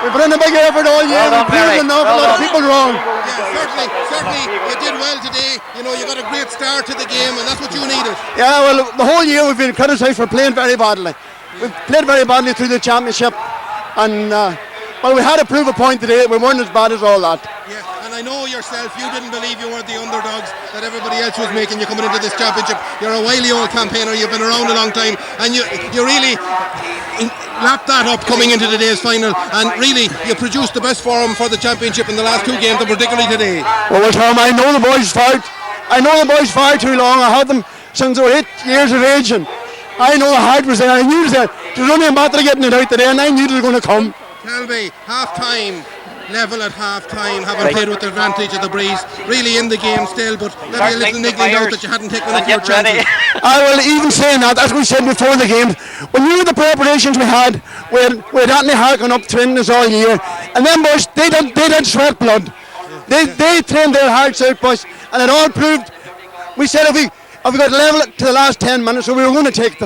We put in a big effort all year. Well done, we proved an awful lot of people wrong. Yeah, certainly, you did well today. You know, you got a great start to the game, and that's what you needed. Yeah, well, the whole year we've been criticised for playing very badly. We've played very badly through the championship, and well, we had to prove a point today. We weren't as bad as all that. Yeah, and I know yourself, you didn't believe you were the underdogs that everybody else was making you coming into this championship. You're a wily old campaigner, you've been around a long time, and you really lapped that up coming into today's final, and really you produced the best form for the championship in the last 2 games, and particularly today. Well, Tom, I know the boys far too long. I had them since they were 8 years of age, and I know the heart was there. I knew it was there. It was only a matter of getting it out today, and I knew it was going to come. Tell me, half-time, level at half-time, having played with the advantage of the breeze, really in the game still, but maybe a little niggling out that you hadn't taken one of your chances. I will even say that, as we said before the game, when you knew the preparations we had with Anthony Harkin up training us all year, and then boys, they did sweat blood. They trained their hearts out, boys, and it all proved. We said if we got level to the last 10 minutes, so we were going to take them.